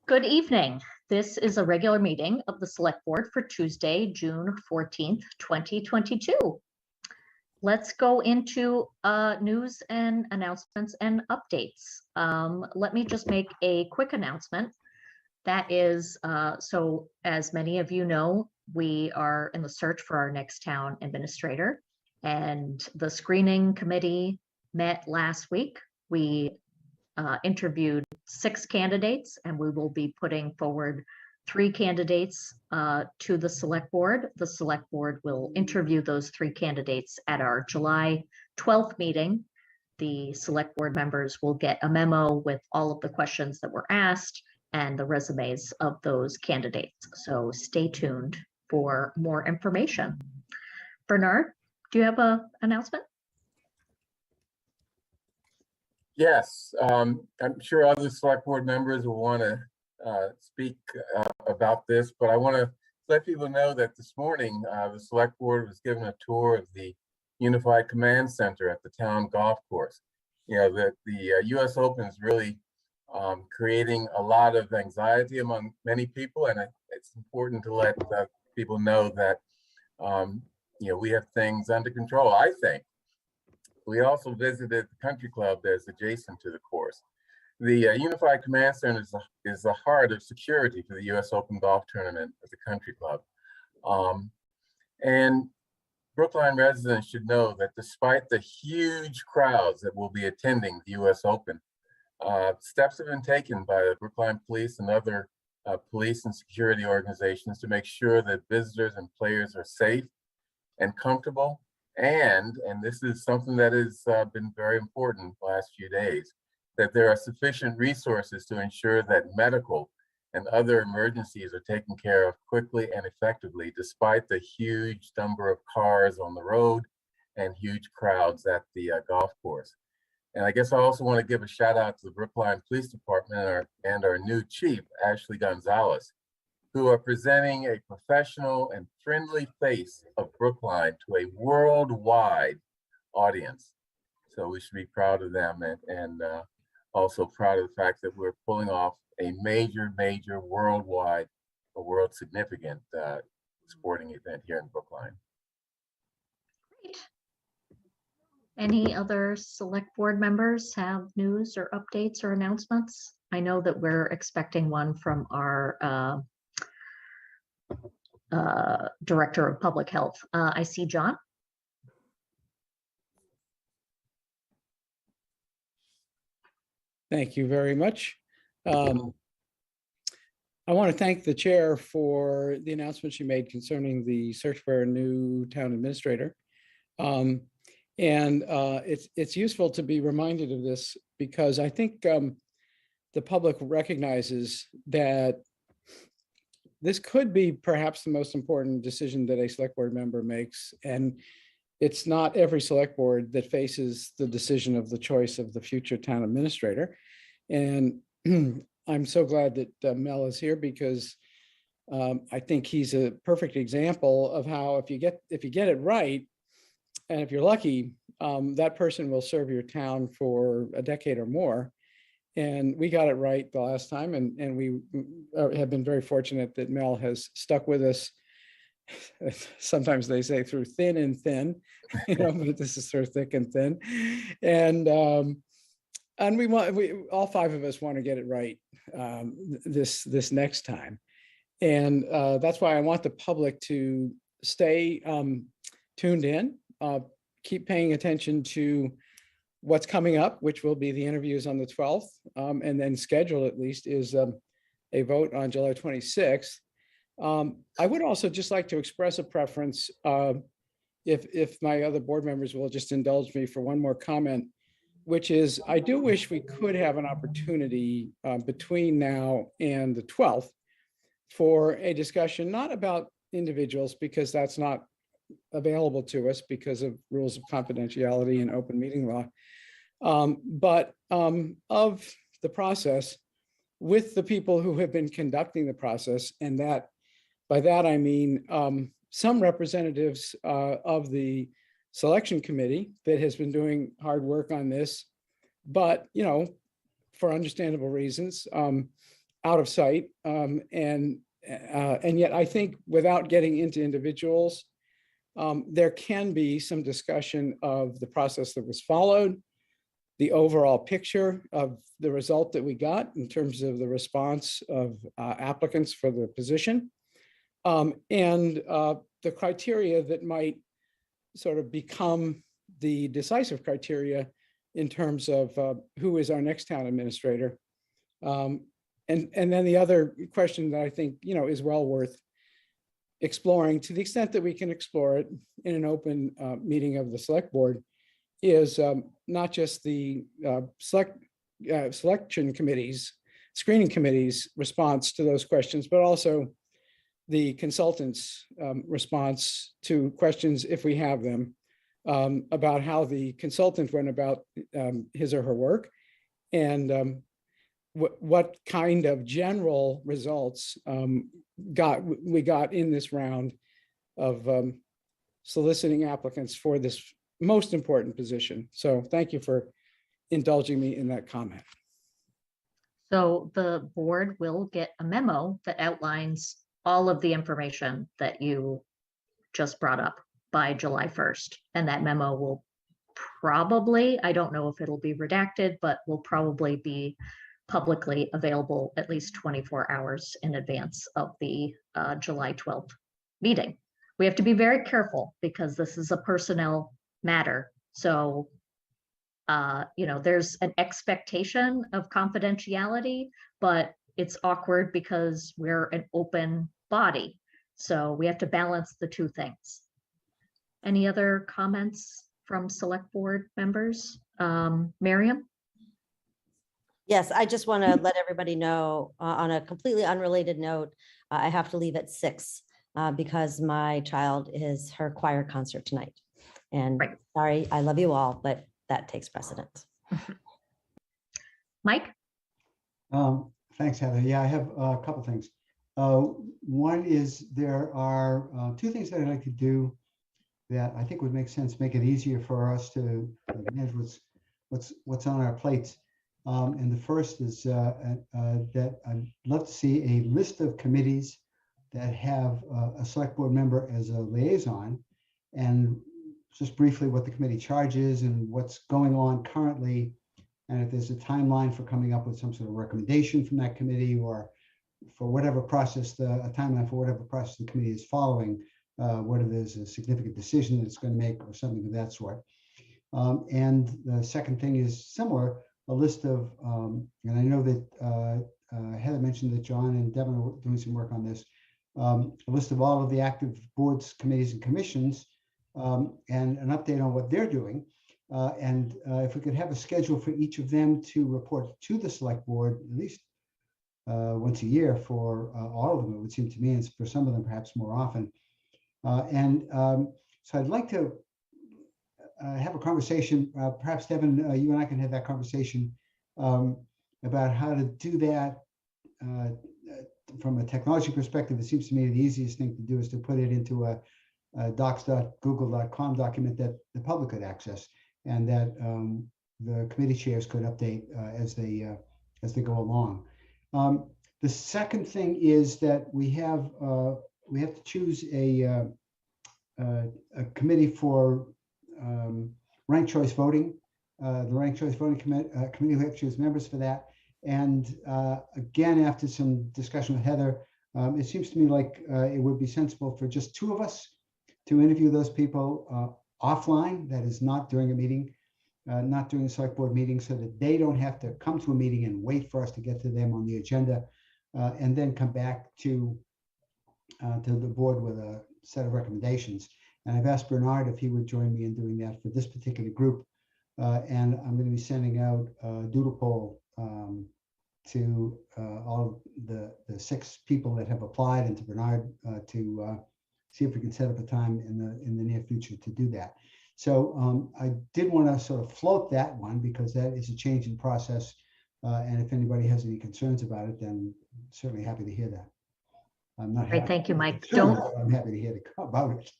Good evening. This is a regular meeting of the Select Board for Tuesday, June 14th, 2022. Let's go into news and announcements and updates. Let me just make a quick announcement. That is, so as many of you know, we are in the search for our next town administrator, and the screening committee met last week. We interviewed 6 candidates, and we will be putting forward 3 candidates to the Select Board. The Select Board will interview those 3 candidates at our July 12th meeting. The Select Board members will get a memo with all of the questions that were asked and the resumes of those candidates. So stay tuned for more information. Bernard, do you have an announcement? Yes, I'm sure other Select Board members will want to speak about this, but I want to let people know that this morning the Select Board was given a tour of the Unified Command Center at the town golf course. You know, the U.S. Open is really creating a lot of anxiety among many people, and it's important to let people know that you know, we have things under control, I think. We also visited the country club that's adjacent to the course. The Unified Command Center is the heart of security for the U.S. Open Golf Tournament at the country club. And Brookline residents should know that despite the huge crowds that will be attending the U.S. Open, steps have been taken by the Brookline Police and other police and security organizations to make sure that visitors and players are safe and comfortable. And this is something that has been very important the last few days, that there are sufficient resources to ensure that medical and other emergencies are taken care of quickly and effectively, despite the huge number of cars on the road and huge crowds at the golf course. And I guess I also want to give a shout out to the Brookline Police Department and our new chief, Ashley Gonzalez. who are presenting a professional and friendly face of Brookline to a worldwide audience. So we should be proud of them, and also proud of the fact that we're pulling off a major worldwide, a world significant sporting event here in Brookline. Great. Any other select board members have news or updates or announcements? I know that we're expecting one from our Director of Public Health. I see John. Thank you very much. I want to thank the chair for the announcement she made concerning the search for a new town administrator. It's useful to be reminded of this because I think the public recognizes that this could be perhaps the most important decision that a select board member makes. And it's not every select board that faces the decision of the choice of the future town administrator. And I'm so glad that Mel is here because I think he's a perfect example of how if you get it right, and if you're lucky, that person will serve your town for a decade or more. And we got it right the last time, and we have been very fortunate that Mel has stuck with us. Sometimes they say through thin and thin, but this is through thick and thin. And we all five of us want to get it right this next time. And that's why I want the public to stay tuned in, keep paying attention to what's coming up, which will be the interviews on the 12th, and then scheduled at least is a vote on July 26th. I would also just like to express a preference, if my other board members will just indulge me for one more comment, which is I do wish we could have an opportunity between now and the 12th for a discussion, not about individuals, because that's not available to us because of rules of confidentiality and open meeting law, but of the process with the people who have been conducting the process. And that by that, I mean some representatives of the selection committee that has been doing hard work on this, but, for understandable reasons, out of sight. And yet I think without getting into individuals, there can be some discussion of the process that was followed, the overall picture of the result that we got in terms of the response of applicants for the position, and the criteria that might sort of become the decisive criteria in terms of who is our next town administrator. And then the other question that I think, is well worth exploring to the extent that we can explore it in an open meeting of the select board is not just the selection committees, screening committees response to those questions, but also the consultant's response to questions, if we have them, about how the consultant went about his or her work, and what kind of general results we got in this round of soliciting applicants for this most important position. So thank you for indulging me in that comment. So the board will get a memo that outlines all of the information that you just brought up by July 1st. And that memo will probably, I don't know if it'll be redacted, but will probably be publicly available at least 24 hours in advance of the July 12th meeting. We have to be very careful because this is a personnel matter. So, there's an expectation of confidentiality, but it's awkward because we're an open body. So we have to balance the two things. Any other comments from select board members? Miriam? Yes, I just want to let everybody know on a completely unrelated note, I have to leave at 6 because my child is her choir concert tonight. And Right. Sorry, I love you all, but that takes precedence. Mike? Thanks, Heather. Yeah, I have a couple things. One is there are two things that I'd like to do that I think would make sense, make it easier for us to manage what's on our plates. And the first is that I'd love to see a list of committees that have a select board member as a liaison, and just briefly what the committee charge is and what's going on currently. And if there's a timeline for coming up with some sort of recommendation from that committee, or for whatever process, a timeline for whatever process the committee is following, whether there's a significant decision that it's going to make or something of that sort. And the second thing is similar, a list of, and I know that Heather mentioned that John and Devin are doing some work on this, a list of all of the active boards, committees, and commissions, and an update on what they're doing. And if we could have a schedule for each of them to report to the select board, at least once a year for all of them, it would seem to me, and for some of them perhaps more often. So I'd like to have a conversation, perhaps Devin, you and I can have that conversation about how to do that from a technology perspective. It seems to me the easiest thing to do is to put it into a docs.google.com document that the public could access, and that the committee chairs could update as they go along. The second thing is that we have to choose a committee for ranked choice voting. The ranked choice voting committee will choose members for that. And again, after some discussion with Heather, it seems to me like it would be sensible for just two of us to interview those people offline, that is not during a meeting, not during a select board meeting, so that they don't have to come to a meeting and wait for us to get to them on the agenda, and then come back to the board with a set of recommendations. And I've asked Bernard if he would join me in doing that for this particular group. And I'm going to be sending out a doodle poll to all the 6 people that have applied, and to Bernard to see if we can set up a time in the near future to do that. So I did want to sort of float that one, because that is a change in process. And if anybody has any concerns about it, then certainly happy to hear that. I'm not Great, happy. thank you, Mike. I'm happy to hear about it.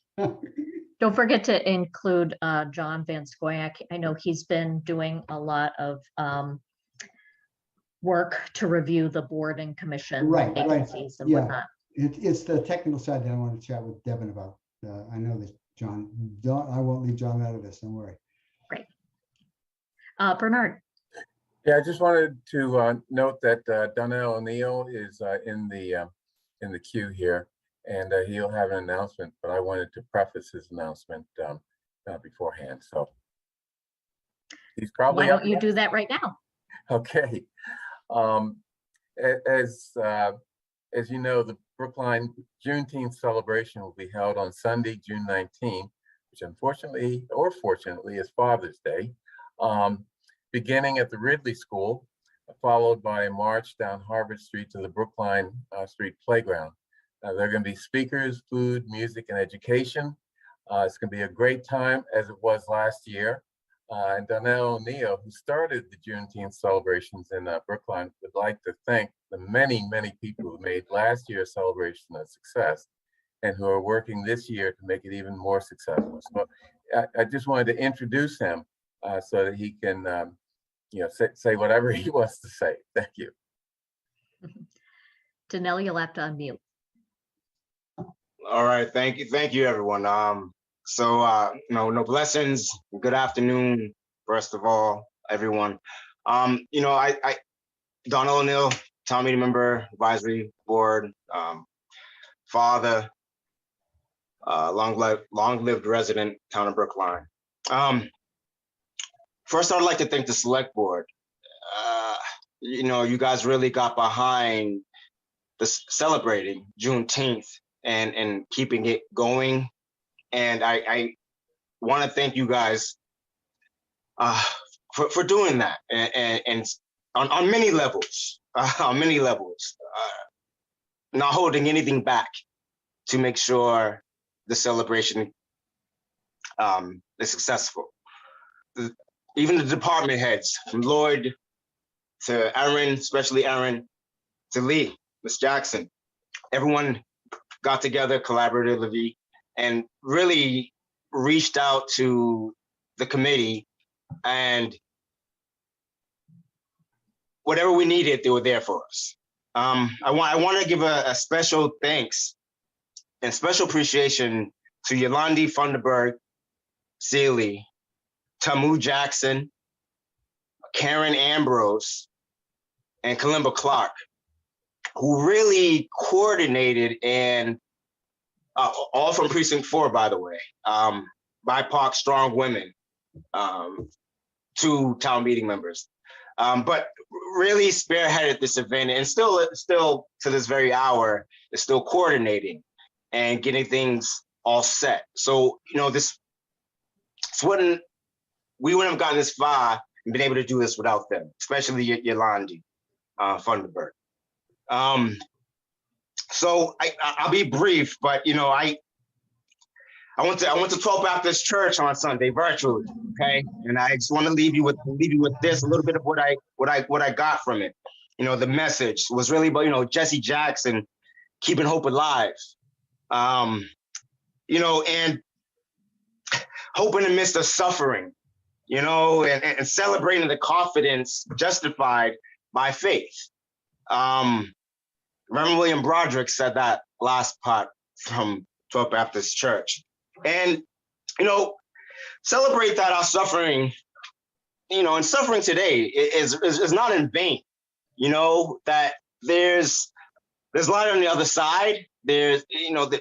Don't forget to include John Van Scoyac. I know he's been doing a lot of work to review the board and commission vacancies and whatnot. It's the technical side that I want to chat with Devin about. I know that John, I won't leave John out of this, don't worry. Great. Bernard. Yeah, I just wanted to note that Donnell O'Neill is in the queue here, and he'll have an announcement, but I wanted to preface his announcement beforehand. So he's probably— Why don't you do that right now? Okay. As you know, the Brookline Juneteenth celebration will be held on Sunday, June 19th, which unfortunately or fortunately is Father's Day, beginning at the Ridley School, followed by a march down Harvard Street to the Brookline Street Playground. There are going to be speakers, food, music, and education. It's going to be a great time, as it was last year. And Donnell O'Neill, who started the Juneteenth celebrations in Brookline, would like to thank the many, many people who made last year's celebration a success, and who are working this year to make it even more successful. So I just wanted to introduce him so that he can say whatever he wants to say. Thank you. Donnell, you'll have to unmute. All right, thank you, everyone. No blessings. Good afternoon, first of all, everyone. I Donald O'Neill, town meeting member, advisory board, father, long-lived resident, town of Brookline. First, I'd like to thank the select board. You guys really got behind this celebrating Juneteenth and keeping it going. And I want to thank you guys for doing that, and on many levels, not holding anything back to make sure the celebration is successful. Even the department heads, from Lloyd to Aaron, especially Aaron, to Lee, Ms. Jackson, everyone got together collaboratively and really reached out to the committee, and whatever we needed, they were there for us. I want to give a special thanks and special appreciation to Yolandi Funderburg Seeley, Tamu Jackson, Karen Ambrose, and Kalimba Clark, who really coordinated, and all from Precinct 4, by the way, BIPOC strong women, 2 town meeting members, but really spearheaded this event, and still to this very hour is still coordinating and getting things all set. So, you know, we wouldn't have gotten this far and been able to do this without them, especially Yolandi Funderburg. So I'll be brief, but you know, I went to 12 Baptist Church on Sunday virtually, okay, and I just want to leave you with this, a little bit of what I got from it. You know, the message was really about, you know, Jesse Jackson keeping hope alive, you know, and hope in the midst of suffering, you know, and celebrating the confidence justified by faith. Reverend William Broderick said that last part from 12 Baptist Church. And, you know, celebrate that our suffering, you know, and suffering today is not in vain. You know, that there's light on the other side. There's, you know,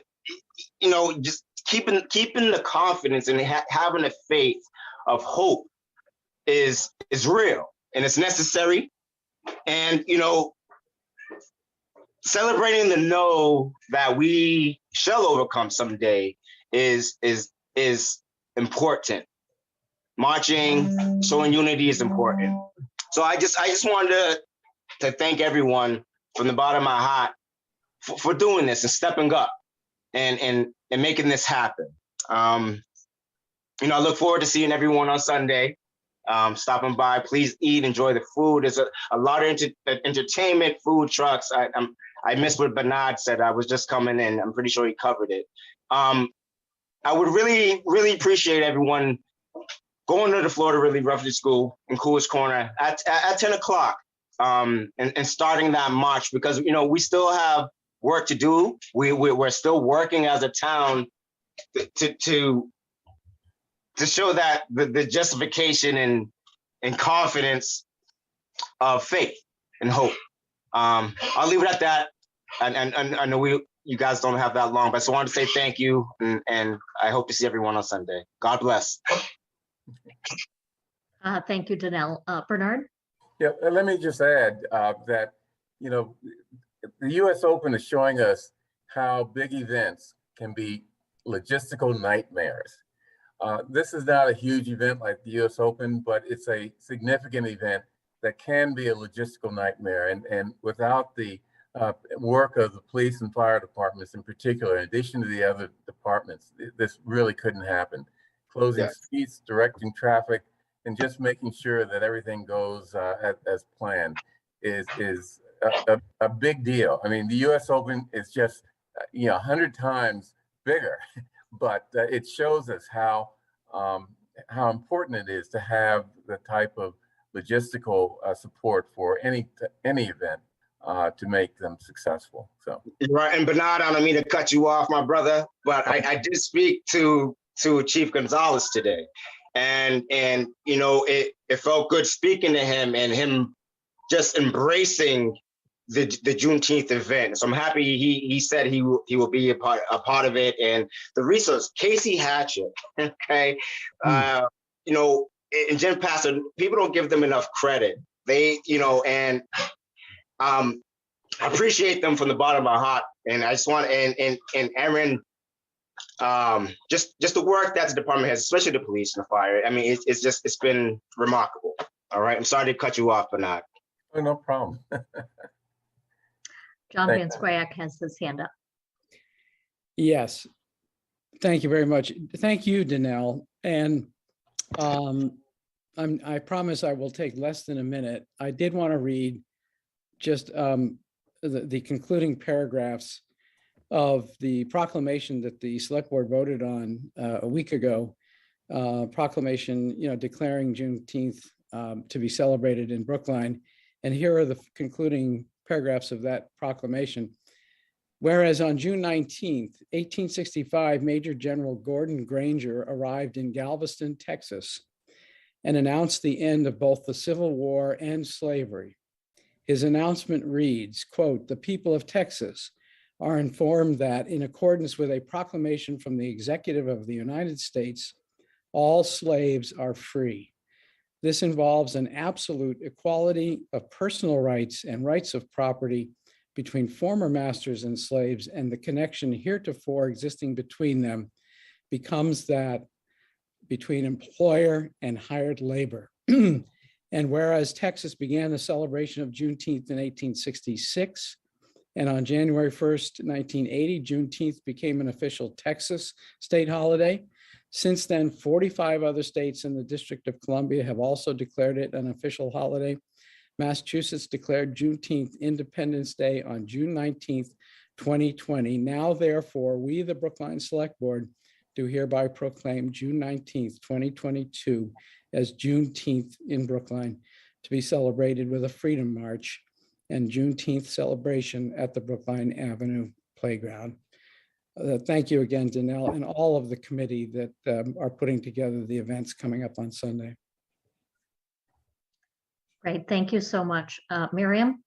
just keeping the confidence and having a faith of hope is real, and it's necessary. And, you know, celebrating the know that we shall overcome someday is important. Marching, showing unity is important. So I just wanted to thank everyone from the bottom of my heart for doing this and stepping up and making this happen. You know, I look forward to seeing everyone on Sunday. Stopping by, please eat, enjoy the food. There's a lot of entertainment, food trucks. I missed what Bernard said. I was just coming in. I'm pretty sure he covered it. I would really, really appreciate everyone going to the Florida Relief Refugee School in Coolidge Corner at 10 o'clock and starting that march, because, you know, we still have work to do. We're still working as a town to show that the justification and confidence of faith and hope. I'll leave it at that. And I know you guys don't have that long, but I just wanted to say thank you, and I hope to see everyone on Sunday. God bless. Thank you, Danelle. Bernard? Yeah, let me just add that, you know, the US Open is showing us how big events can be logistical nightmares. This is not a huge event like the US Open, but it's a significant event that can be a logistical nightmare. And without the work of the police and fire departments in particular, in addition to the other departments, this really couldn't happen. Closing streets, directing traffic, and just making sure that everything goes as planned is a big deal. I mean, the US Open is just, you know, 100 times bigger, but it shows us how important it is to have the type of logistical support for any event to make them successful. So Right, and Bernard, I don't mean to cut you off, my brother, but I did speak to Chief Gonzalez today, and you know, it felt good speaking to him and him just embracing the Juneteenth event. So I'm happy he said he will be a part of it. And the resource, Casey Hatchett, okay, you know, and Jen Pastor, people don't give them enough credit. They, you know, and I appreciate them from the bottom of my heart. And I just want, and Aaron, just the work that the department has, especially the police and the fire. I mean, it's been remarkable. All right, I'm sorry to cut you off, Bernard. oh, no problem. John Thank Van Scoyac has his hand up. Yes, thank you very much. Thank you, Danelle. And I promise I will take less than a minute. I did want to read just the concluding paragraphs of the proclamation that the select board voted on a week ago, proclamation, declaring Juneteenth to be celebrated in Brookline. And here are the concluding paragraphs of that proclamation. Whereas on June 19th, 1865, Major General Gordon Granger arrived in Galveston, Texas, and announced the end of both the Civil War and slavery. His announcement reads, quote, "The people of Texas are informed that in accordance with a proclamation from the executive of the United States, all slaves are free. This involves an absolute equality of personal rights and rights of property between former masters and slaves, and the connection heretofore existing between them becomes that between employer and hired labor." And whereas Texas began the celebration of Juneteenth in 1866, and on January 1st, 1980, Juneteenth became an official Texas state holiday. Since then, 45 other states and the District of Columbia have also declared it an official holiday. Massachusetts declared Juneteenth Independence Day on June 19th, 2020. Now, therefore, we, the Brookline Select Board, do hereby proclaim June 19th, 2022 as Juneteenth in Brookline, to be celebrated with a Freedom March and Juneteenth celebration at the Brookline Avenue Playground. Thank you again, Danelle, and all of the committee that are putting together the events coming up on Sunday. Great, thank you so much. Miriam?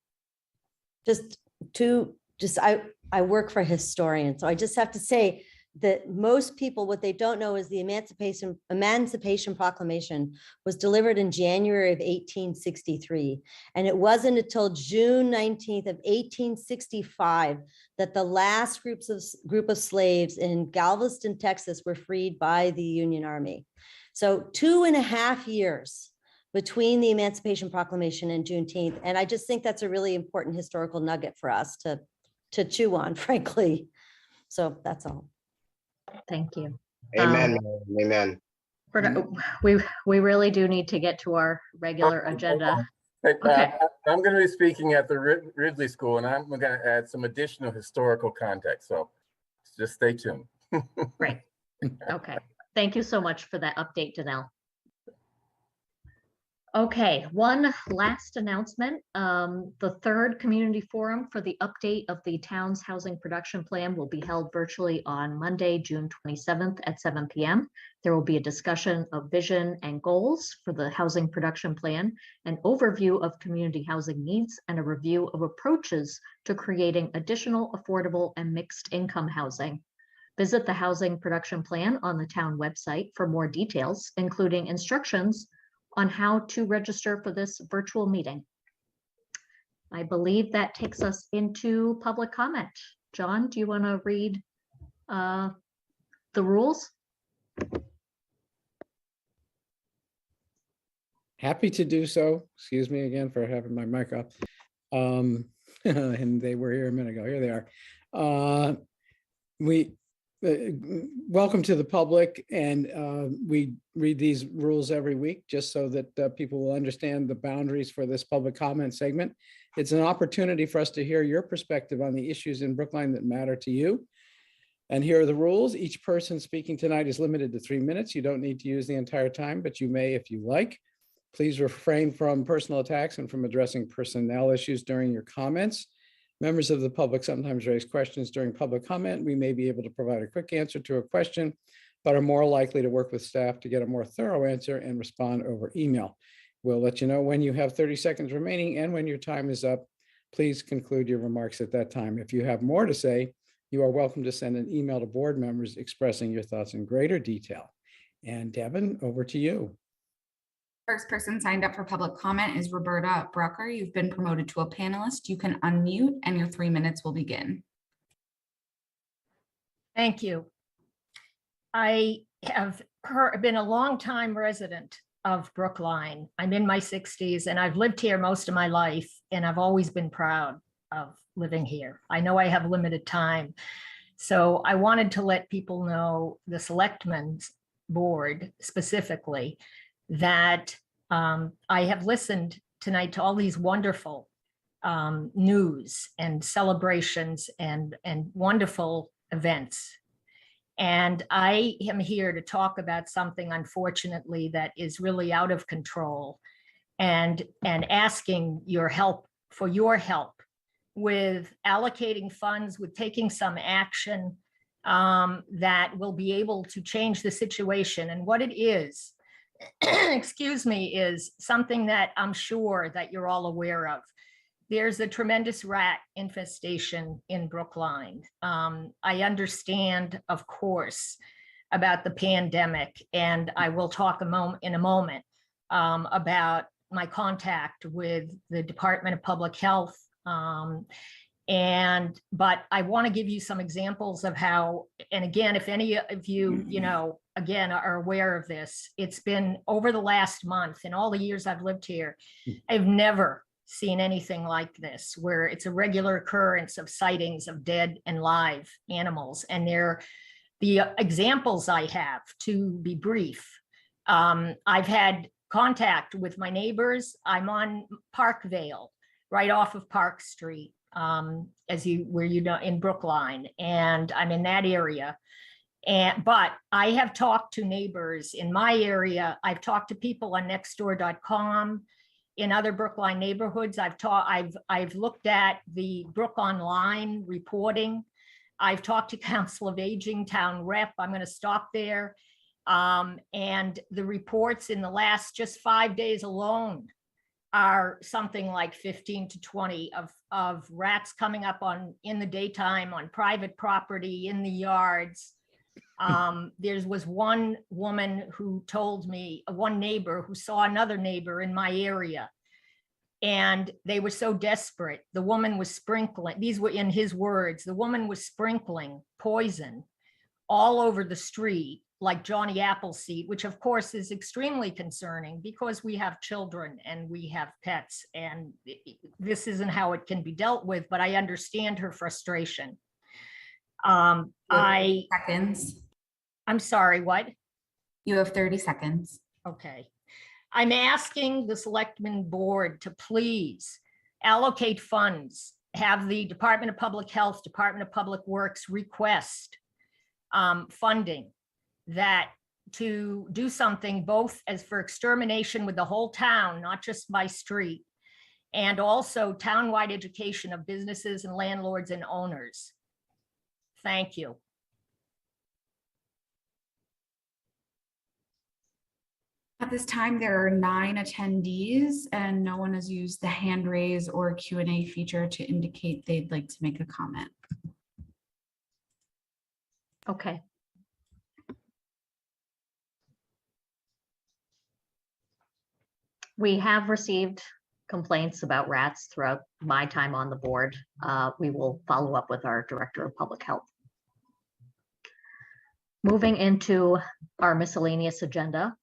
I work for a historian, so I just have to say that most people, what they don't know is the Emancipation Proclamation was delivered in January of 1863. And it wasn't until June 19th of 1865 that the last group of slaves in Galveston, Texas were freed by the Union Army. So 2.5 years between the Emancipation Proclamation and Juneteenth. And I just think that's a really important historical nugget for us to chew on, frankly. So that's all. Thank you. Amen. Amen. We really do need to get to our regular agenda. Hey, Okay. I'm going to be speaking at the Ridley School, and I'm going to add some additional historical context. So just stay tuned. Great. Okay. Thank you so much for that update, Danelle. Okay, one last announcement. The third community forum for the update of the town's housing production plan will be held virtually on Monday, June 27th at 7 p.m. There will be a discussion of vision and goals for the housing production plan, an overview of community housing needs, and a review of approaches to creating additional affordable and mixed income housing. Visit the housing production plan on the town website for more details, including instructions on how to register for this virtual meeting. I believe that takes us into public comment. John, do you want to read the rules? Happy to do so. Excuse me again for having my mic off. And they were here a minute ago. Here they are. Welcome to the public, and we read these rules every week just so that people will understand the boundaries for this public comment segment. It's an opportunity for us to hear your perspective on the issues in Brookline that matter to you. And here are the rules. Each person speaking tonight is limited to 3 minutes. You don't need to use the entire time, but you may if you like. Please refrain from personal attacks and from addressing personnel issues during your comments. Members of the public sometimes raise questions during public comment. We may be able to provide a quick answer to a question, but are more likely to work with staff to get a more thorough answer and respond over email. We'll let you know when you have 30 seconds remaining, and when your time is up, please conclude your remarks at that time. If you have more to say, you are welcome to send an email to board members expressing your thoughts in greater detail. And Devin, over to you. First person signed up for public comment is Roberta Brucker. You've been promoted to a panelist. You can unmute and your 3 minutes will begin. Thank you. I have been a longtime resident of Brookline. I'm in my 60s and I've lived here most of my life, and I've always been proud of living here. I know I have limited time. So I wanted to let people know, the Selectmen's Board specifically, that I have listened tonight to all these wonderful news and celebrations and wonderful events. And I am here to talk about something, unfortunately, that is really out of control, and asking your help with allocating funds, with taking some action that will be able to change the situation. And what it is, excuse me, is something that I'm sure that you're all aware of. There's a tremendous rat infestation in Brookline. I understand, of course, about the pandemic, and I will talk in a moment about my contact with the Department of Public Health. But I want to give you some examples of how, and again, if any of you, again, are aware of this, it's been over the last month, in all the years I've lived here, I've never seen anything like this, where it's a regular occurrence of sightings of dead and live animals. And the examples I have, to be brief, I've had contact with my neighbors. I'm on Parkvale, right off of Park Street, in Brookline, and I'm in that area. But I have talked to neighbors in my area. I've talked to people on nextdoor.com. In other Brookline neighborhoods, I've looked at the Brook Online reporting. I've talked to Council of Aging, Town Rep. I'm going to stop there. And the reports in the last just 5 days alone are something like 15 to 20 of rats coming up in the daytime on private property, in the yards. There was one woman who told me, one neighbor who saw another neighbor in my area, and they were so desperate. The woman was sprinkling, these were in his words, the woman was sprinkling poison all over the street like Johnny Appleseed, which of course is extremely concerning because we have children and we have pets, and this isn't how it can be dealt with, but I understand her frustration. Seconds. I'm sorry, what? You have 30 seconds. Okay. I'm asking the Selectmen Board to please allocate funds, have the Department of Public Health, Department of Public Works request funding that to do something both as for extermination with the whole town, not just my street, and also townwide education of businesses and landlords and owners. Thank you. At this time, there are 9 attendees and no one has used the hand raise or Q&A feature to indicate they'd like to make a comment. Okay. We have received complaints about rats throughout my time on the board. We will follow up with our Director of Public Health. Moving into our miscellaneous agenda.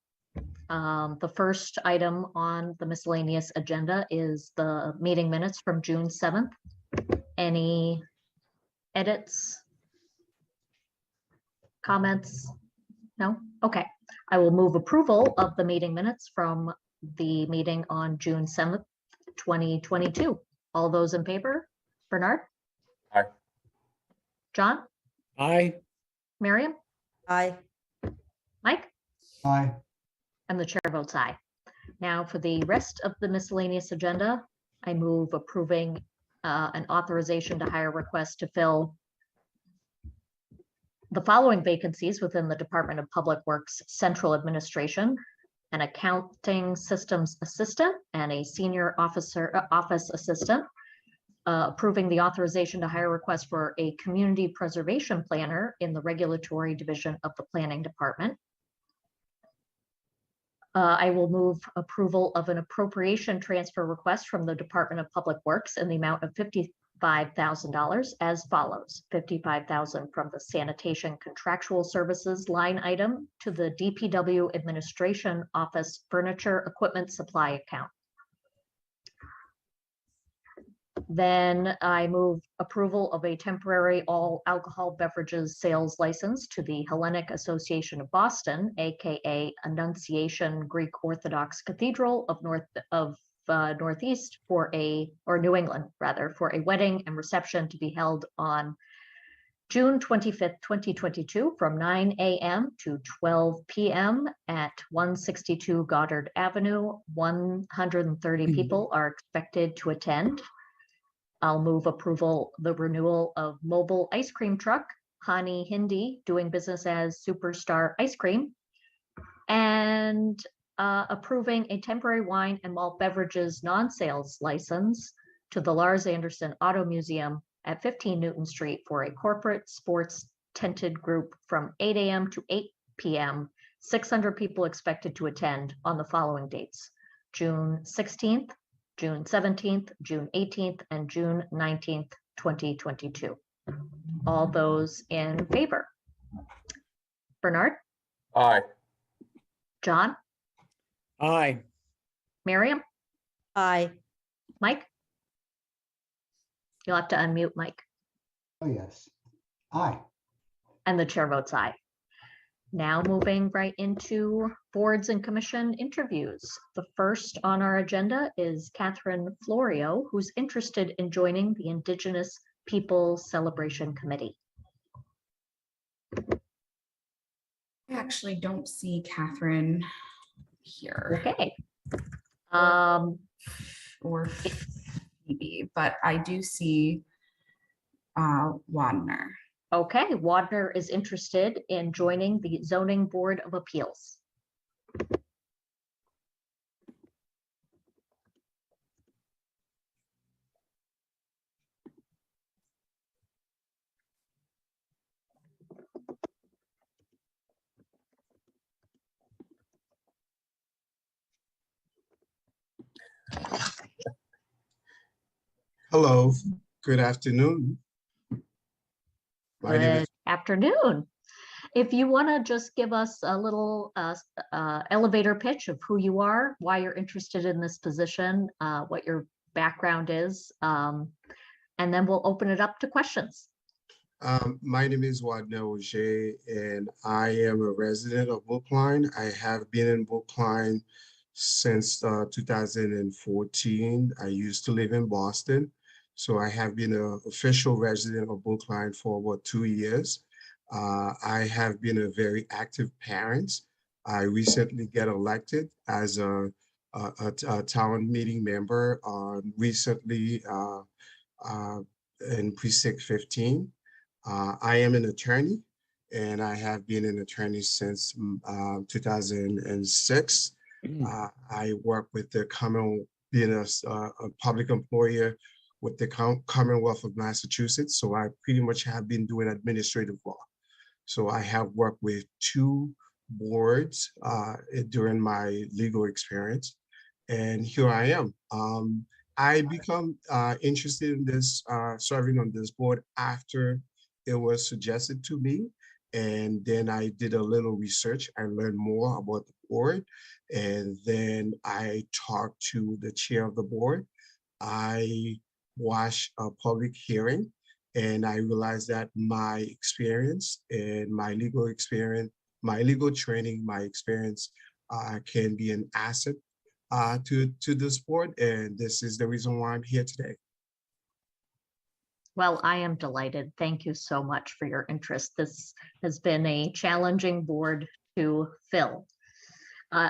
The first item on the miscellaneous agenda is the meeting minutes from June 7th. Any edits? Comments? No? Okay. I will move approval of the meeting minutes from the meeting on June 7th, 2022. All those in favor? Bernard? Aye. John? Aye. Miriam? Aye. Mike? Aye. And the chair votes aye. Now for the rest of the miscellaneous agenda, I move approving an authorization to hire request to fill the following vacancies within the Department of Public Works Central Administration: an accounting systems assistant and a senior office assistant. Approving the authorization to hire request for a community preservation planner in the regulatory division of the planning department. I will move approval of an appropriation transfer request from the Department of Public Works in the amount of $55,000 as follows: $55,000 from the sanitation contractual services line item to the DPW administration office furniture equipment supply account. Then I move approval of a temporary all alcohol beverages sales license to the Hellenic Association of Boston, aka Annunciation Greek Orthodox Cathedral of Northeast or New England rather, for a wedding and reception to be held on June 25th, 2022 from 9 a.m. to 12 p.m. at 162 Goddard Avenue. 130 people are expected to attend. I'll move approval, the renewal of mobile ice cream truck, Hani Hindi, doing business as Superstar Ice Cream, and approving a temporary wine and malt beverages non-sales license to the Lars Anderson Auto Museum at 15 Newton Street for a corporate sports tented group from 8 a.m. to 8 p.m. 600 people expected to attend on the following dates: June 16th, June 17th, June 18th, and June 19th, 2022. All those in favor? Bernard, Aye. John, Aye. Miriam, Aye. Mike? You'll have to unmute Mike. Oh, yes. Aye. And the chair votes aye. Now moving right into boards and commission interviews. The first on our agenda is Catherine Florio, who's interested in joining the Indigenous Peoples Celebration Committee. I actually don't see Catherine here. Okay. Or Phoebe, but I do see Wadner. Okay, Wadner is interested in joining the Zoning Board of Appeals. Hello, good afternoon. My name Good is, afternoon. If you want to just give us a little elevator pitch of who you are, why you're interested in this position, what your background is, and then we'll open it up to questions. my name is Wadner Oje, and I am a resident of Brookline. I have been in Brookline since 2014. I used to live in Boston, so I have been an official resident of Brookline for about 2 years. I have been a very active parent. I recently got elected as a town meeting member recently in Precinct 15. I am an attorney, and I have been an attorney since 2006. I work with the being a public employer with the Commonwealth of Massachusetts. So I pretty much have been doing administrative law. So I have worked with 2 boards during my legal experience, and here I am. I become interested in this, serving on this board after it was suggested to me. And then I did a little research. I learned more about the board. And then I talked to the chair of the board. I watched a public hearing, and I realized that my experience and my legal experience, my legal training, my experience can be an asset to this board. And this is the reason why I'm here today. Well, I am delighted. Thank you so much for your interest. This has been a challenging board to fill.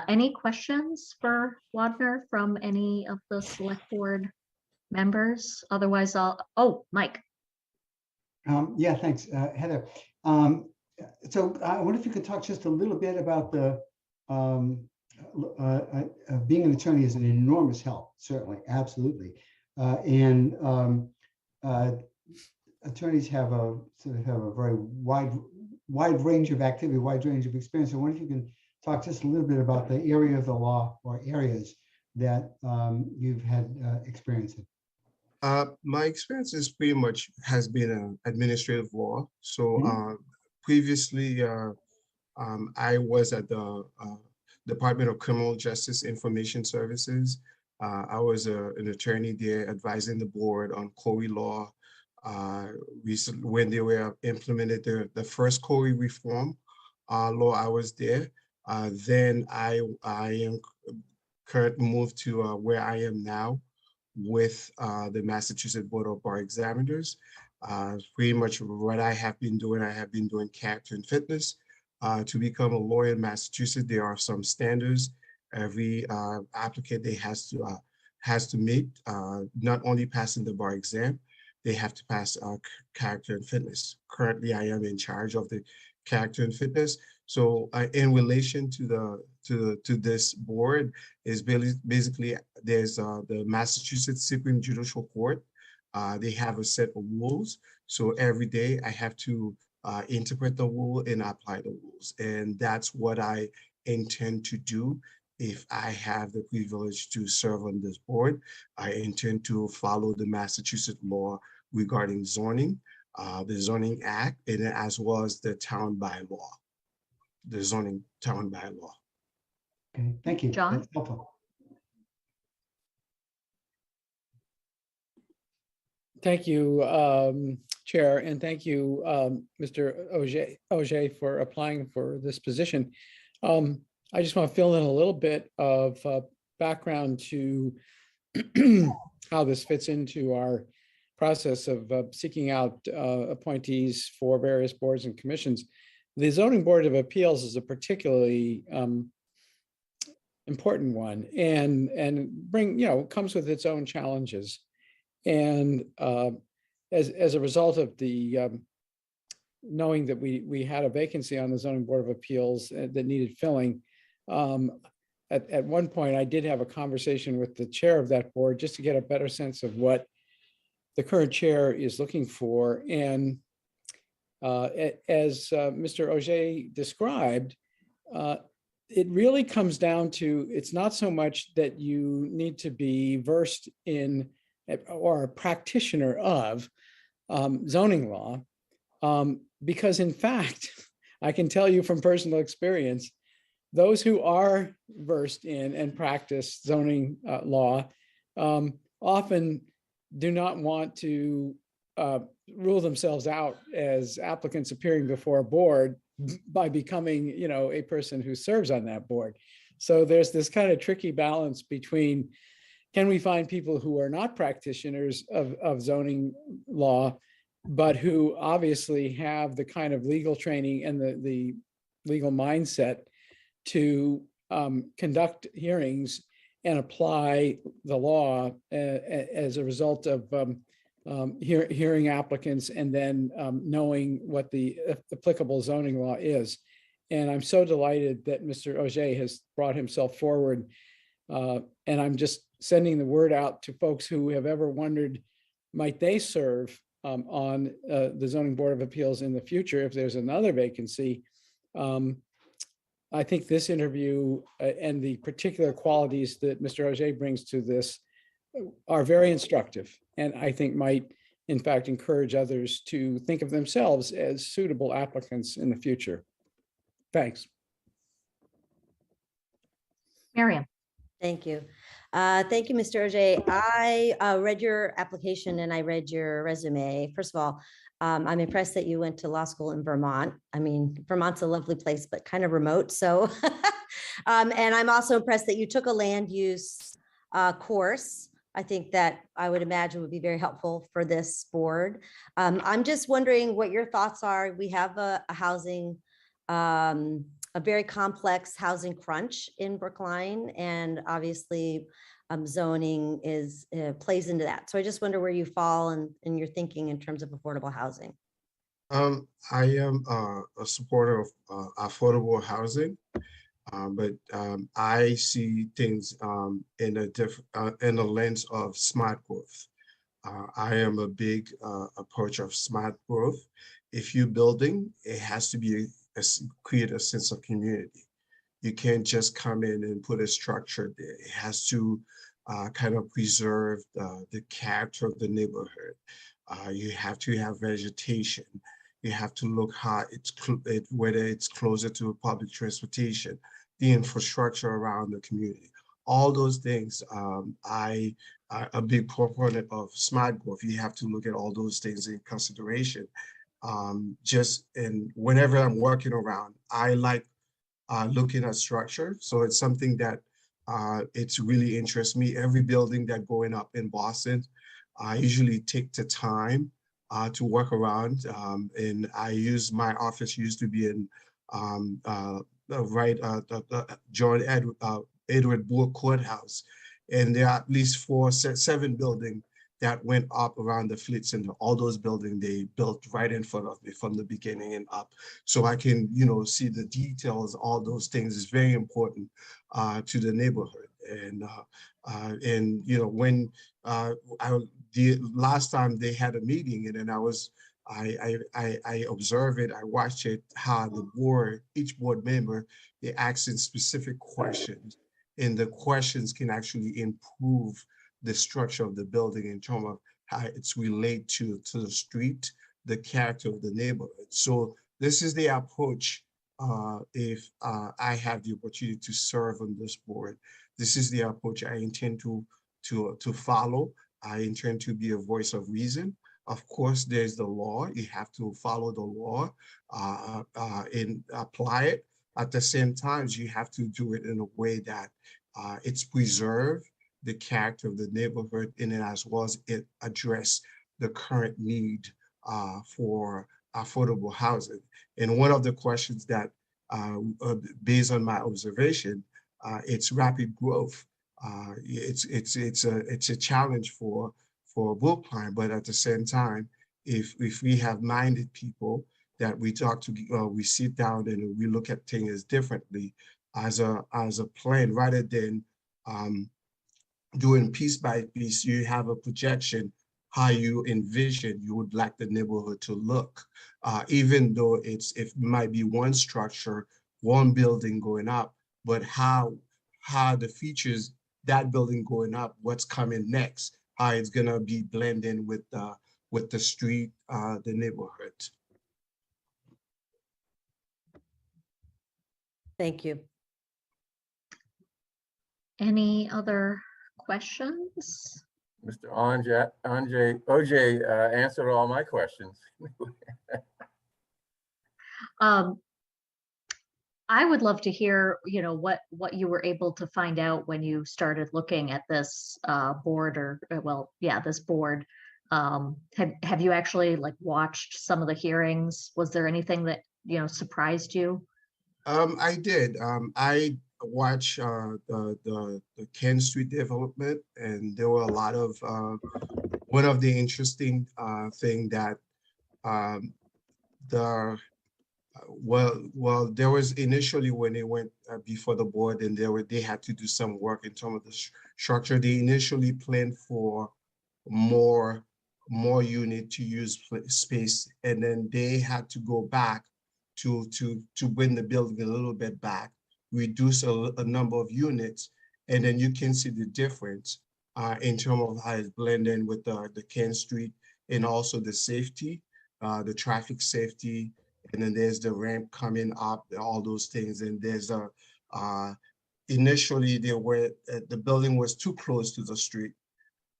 Any questions for Wadner from any of the select board members? Otherwise, Mike. Yeah, thanks, Heather. So I wonder if you could talk just a little bit about the being an attorney is an enormous help, certainly, absolutely. Attorneys have a very wide range of activity, wide range of experience. I wonder if you can talk just a little bit about the area of the law or areas that you've had experience in. My experience is pretty much has been administrative law. So previously, I was at the Department of Criminal Justice Information Services. I was an attorney there advising the board on CORE law. Recently, when they were implemented the first CORE reform law, I was there. Then I am currently moved to where I am now with the Massachusetts Board of Bar Examiners. Pretty much what I have been doing character and fitness. To become a lawyer in Massachusetts, there are some standards every applicant has to meet, not only passing the bar exam, they have to pass character and fitness. Currently, I am in charge of the character and fitness. So in relation to this board is basically there's the Massachusetts Supreme Judicial Court. They have a set of rules. So every day I have to interpret the rule and apply the rules. And that's what I intend to do. If I have the privilege to serve on this board, I intend to follow the Massachusetts law regarding zoning, the Zoning Act, and as well as the town bylaw, the zoning town bylaw. Okay, thank you. John? That's helpful. Thank you, Chair, and thank you, Mr. Auger, for applying for this position. I just want to fill in a little bit of background to how this fits into our process of seeking out appointees for various boards and commissions. The Zoning Board of Appeals is a particularly important one, and comes with its own challenges. And as a result of the knowing that we had a vacancy on the Zoning Board of Appeals that needed filling, at one point I did have a conversation with the chair of that board just to get a better sense of what the current chair is looking for. And as Mr. Auger described, it really comes down to, it's not so much that you need to be versed in or a practitioner of zoning law, because in fact, I can tell you from personal experience, those who are versed in and practice zoning law often do not want to rule themselves out as applicants appearing before a board by becoming, a person who serves on that board. So there's this kind of tricky balance between, can we find people who are not practitioners of zoning law, but who obviously have the kind of legal training and the legal mindset to conduct hearings and apply the law as a result of hearing applicants and then knowing what the applicable zoning law is. And I'm so delighted that Mr. Auger has brought himself forward. And I'm just sending the word out to folks who have ever wondered, might they serve on the Zoning Board of Appeals in the future if there's another vacancy. I think this interview and the particular qualities that Mr. Auger brings to this are very instructive, and I think might, in fact, encourage others to think of themselves as suitable applicants in the future. Thanks. Miriam? Thank you. Thank you, Mr. Auger. I read your application and I read your resume. First of all, I'm impressed that you went to law school in Vermont. I mean, Vermont's a lovely place, but kind of remote. So, and I'm also impressed that you took a land use course. I think that I would imagine would be very helpful for this board. I'm just wondering what your thoughts are. We have a housing, a very complex housing crunch in Brookline, and obviously zoning plays into that. So I just wonder where you fall in your thinking in terms of affordable housing. I am a supporter of affordable housing, but I see things in a lens of smart growth. I am a big approach of smart growth. If you're building, it has to be create a sense of community. You can't just come in and put a structure there. It has to kind of preserve the character of the neighborhood. You have to have vegetation. You have to look how whether it's closer to public transportation, the infrastructure around the community. All those things, I am a big proponent of smart growth. You have to look at all those things in consideration. Whenever I'm working around, I like looking at structure. So it's something that It's really interests me. Every building that going up in Boston, I usually take the time to work around. And I use my office used to be in John Edward Bull Courthouse. And there are at least 7 buildings that went up around the Fleet Center. All those buildings they built right in front of me from the beginning and up. So I can, see the details, all those things is very important to the neighborhood. And when the last time they had a meeting, and then I observe it, I watch it, how the board, each board member, they asking specific questions, and the questions can actually improve the structure of the building in terms of how it's related to the street, the character of the neighborhood. So this is the approach. If I have the opportunity to serve on this board, this is the approach I intend to follow. I intend to be a voice of reason. Of course, there's the law. You have to follow the law and apply it. At the same time, you have to do it in a way that it's preserved the character of the neighborhood, and then as well as it address the current need for affordable housing. And one of the questions that, based on my observation, it's rapid growth. It's a challenge for Brookline, but at the same time, if we have minded people that we talk to, we sit down and we look at things differently as a plan rather than doing piece by piece. You have a projection how you envision you would like the neighborhood to look, even though it might be one structure, one building going up, but how the features that building going up, what's coming next, how it's gonna be blending with the street, the neighborhood. Thank you. Any other questions? Mr. OJ answered all my questions. I would love to hear, what you were able to find out when you started looking at this board, this board. Have you actually watched some of the hearings? Was there anything that, surprised you? I did. I watched the Ken Street development, and there were a lot of one of the interesting thing that there was initially when they went before the board, and they had to do some work in terms of the structure. They initially planned for more unit to use space, and then they had to go back to bring the building a little bit back, reduce a number of units, and then you can see the difference in terms of how it's blending with the Ken Street, and also the safety, the traffic safety, and then there's the ramp coming up, all those things. And there's initially the building was too close to the street,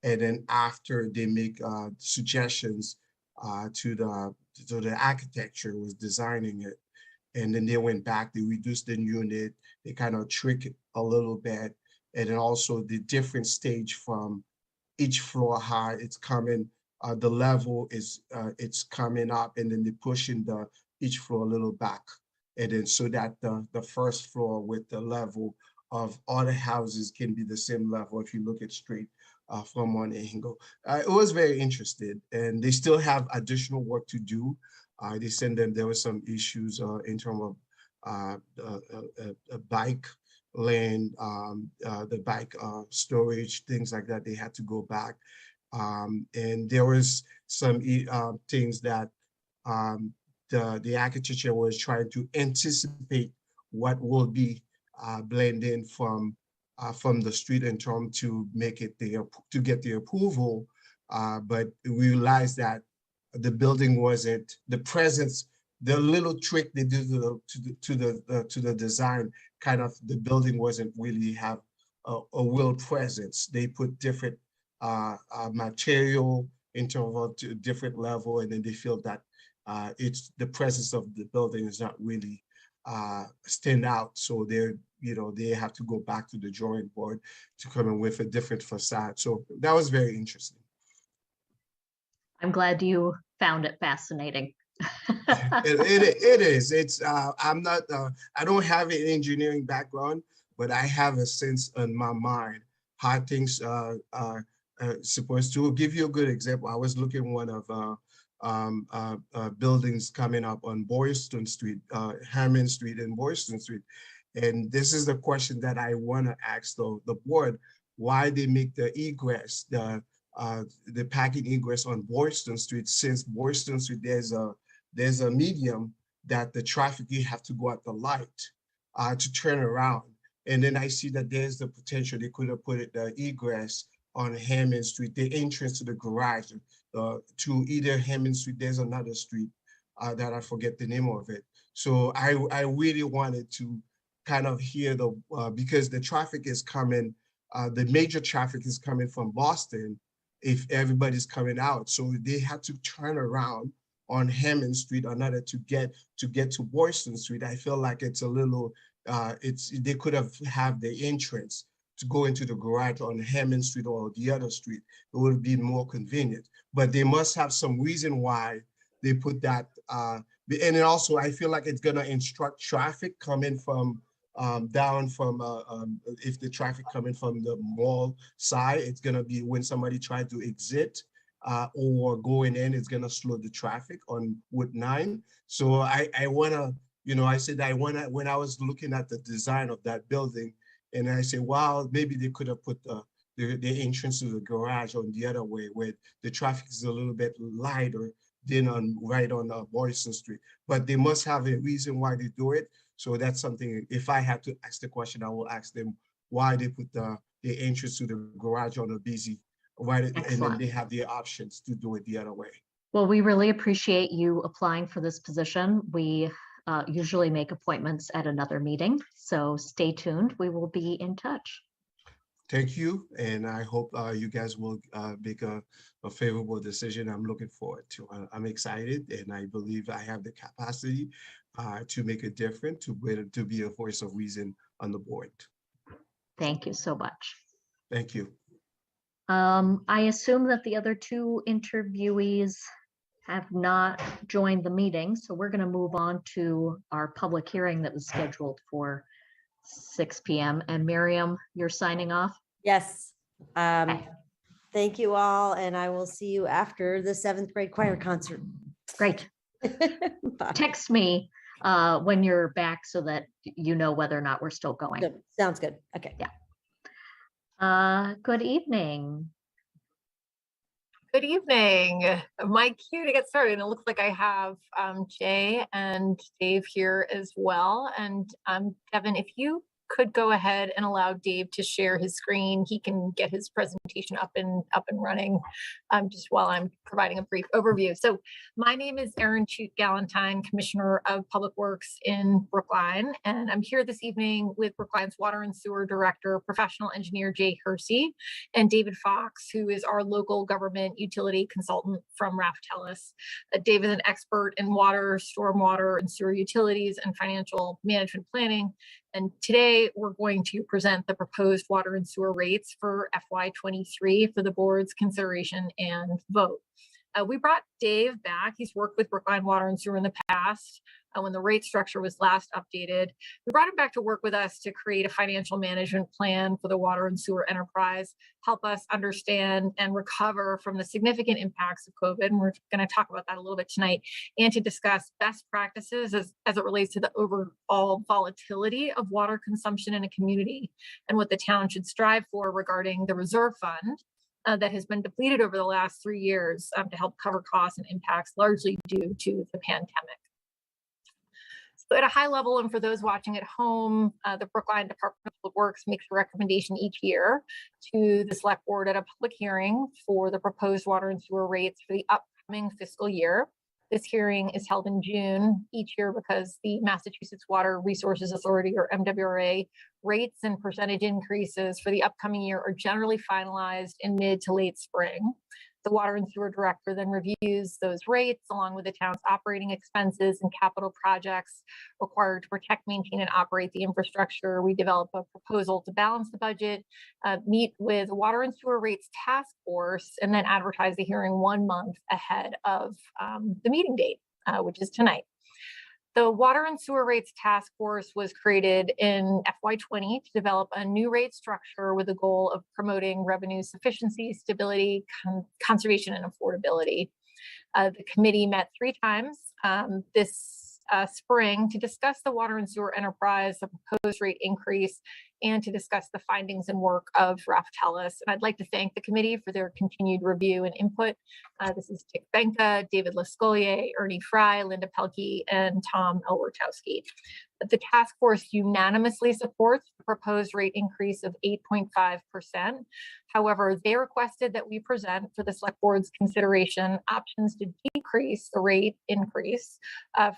and then after they make suggestions to the architecture was designing it, and then they went back, they reduced the unit, they kind of trick it a little bit, and then also the different stage from each floor, how it's coming, the level is it's coming up, and then they're pushing each floor a little back, and then so that the first floor with the level of all the houses can be the same level if you look at straight from one angle. It was very interesting, and they still have additional work to do. They said that there were some issues in terms of a bike lane, the bike storage, things like that. They had to go back, and there was some things that the architecture was trying to anticipate what will be blending from the street in terms to make it to get the approval, but we realized that the building wasn't the presence. The little trick they did to the design, kind of the building wasn't really have a real presence. They put different material into a different level, and then they feel that it's the presence of the building is not really stand out. So they have to go back to the drawing board to come in with a different facade. So that was very interesting. I'm glad you found it fascinating. It is. It's I'm not. I don't have an engineering background, but I have a sense in my mind how things are supposed to. Give you a good example. I was looking one of buildings coming up on Boylston Street, Hammond Street and Boylston Street, and this is the question that I want to ask the board: why they make the egress the parking egress on Boylston Street, since Boylston Street there's a medium that the traffic, you have to go at the light to turn around. And then I see that there's the potential they could have put it the egress on Hammond Street, the entrance to the garage to either Hammond Street. There's another street that I forget the name of it. So I really wanted to kind of hear because the traffic is coming, the major traffic is coming from Boston if everybody's coming out. So they had to turn around on Hammond Street or another to get to Boylston Street. I feel like it's a little, they could have the entrance to go into the garage on Hammond Street or the other street. It would have been more convenient, but they must have some reason why they put that. And then also I feel like it's gonna instruct traffic coming from down from if the traffic coming from the mall side, it's gonna be when somebody tries to exit or going in, it's gonna slow the traffic on Route 9. So I wanna, I said when I was looking at the design of that building, and I said, wow, maybe they could have put the entrance to the garage on the other way where the traffic is a little bit lighter than right on Boylston Street. But they must have a reason why they do it. So that's something, if I had to ask the question, I will ask them why they put the entrance to the garage on a busy, right? And then they have the options to do it the other way. Well, we really appreciate you applying for this position. We usually make appointments at another meeting, so stay tuned. We will be in touch. Thank you, and I hope you guys will make a favorable decision. I'm looking forward to. I'm excited, and I believe I have the capacity to make a difference, to be a voice of reason on the board. Thank you so much. Thank you. I assume that the other two interviewees have not joined the meeting, so we're going to move on to our public hearing that was scheduled for 6 p.m. And Miriam, you're signing off? Yes. Thank you all, and I will see you after the 7th grade choir concert. Great. Bye. Text me when you're back so that you know whether or not we're still going. Good. Sounds good. Okay. Yeah. Good evening. Good evening. My cue to get started, and it looks like I have Jay and Dave here as well. And Kevin, if you could go ahead and allow Dave to share his screen, he can get his presentation up and running just while I'm providing a brief overview. So my name is Erin Chute-Galentine, Commissioner of Public Works in Brookline, and I'm here this evening with Brookline's Water and Sewer Director, Professional Engineer Jay Hersey, and David Fox, who is our local government utility consultant from Raftellus. Dave is an expert in water, stormwater, and sewer utilities and financial management planning. And today we're going to present the proposed water and sewer rates for FY23 for the board's consideration and vote. We brought Dave back. He's worked with Brookline Water and Sewer in the past when the rate structure was last updated. We brought him back to work with us to create a financial management plan for the water and sewer enterprise, help us understand and recover from the significant impacts of COVID. And we're going to talk about that a little bit tonight, and to discuss best practices as it relates to the overall volatility of water consumption in a community and what the town should strive for regarding the reserve fund that has been depleted over the last 3 years to help cover costs and impacts largely due to the pandemic. So at a high level, and for those watching at home, the Brookline Department of Public Works makes a recommendation each year to the Select Board at a public hearing for the proposed water and sewer rates for the upcoming fiscal year. This hearing is held in June each year because the Massachusetts Water Resources Authority, or MWRA, rates and percentage increases for the upcoming year are generally finalized in mid to late spring. The water and sewer director then reviews those rates along with the town's operating expenses and capital projects required to protect, maintain, and operate the infrastructure. We develop a proposal to balance the budget, meet with water and sewer rates task force, and then advertise the hearing 1 month ahead of the meeting date, which is tonight. The Water and Sewer Rates Task Force was created in FY20 to develop a new rate structure with the goal of promoting revenue sufficiency, stability, conservation, and affordability. The committee met 3 times this spring to discuss the water and sewer enterprise, the proposed rate increase, and to discuss the findings and work of Ralph Tellis. And I'd like to thank the committee for their continued review and input. This is Dick Benka, David Lascolier, Ernie Fry, Linda Pelkey, and Tom Elwertowski. The task force unanimously supports the proposed rate increase of 8.5%. However, they requested that we present for the select board's consideration options to decrease the rate increase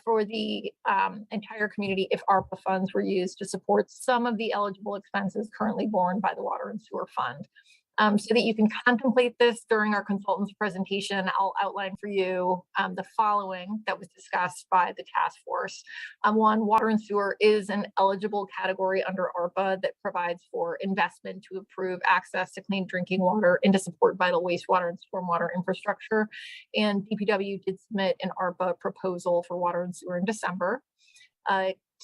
for the entire community if ARPA funds were used to support some of the eligible expenses currently borne by the Water and Sewer Fund. So that you can contemplate this during our consultant's presentation, I'll outline for you the following that was discussed by the task force. 1, water and sewer is an eligible category under ARPA that provides for investment to improve access to clean drinking water and to support vital wastewater and stormwater infrastructure. And DPW did submit an ARPA proposal for water and sewer in December.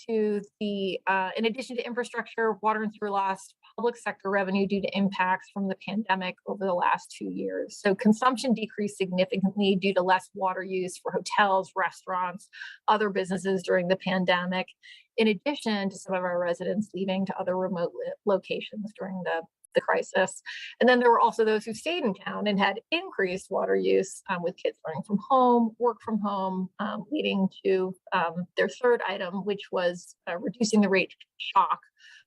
In addition to infrastructure, water and sewer lost public sector revenue due to impacts from the pandemic over the last 2 years. So consumption decreased significantly due to less water use for hotels, restaurants, other businesses during the pandemic, in addition to some of our residents leaving to other remote locations during the crisis. And then there were also those who stayed in town and had increased water use with kids learning from home, work from home, leading to their third item, which was reducing the rate shock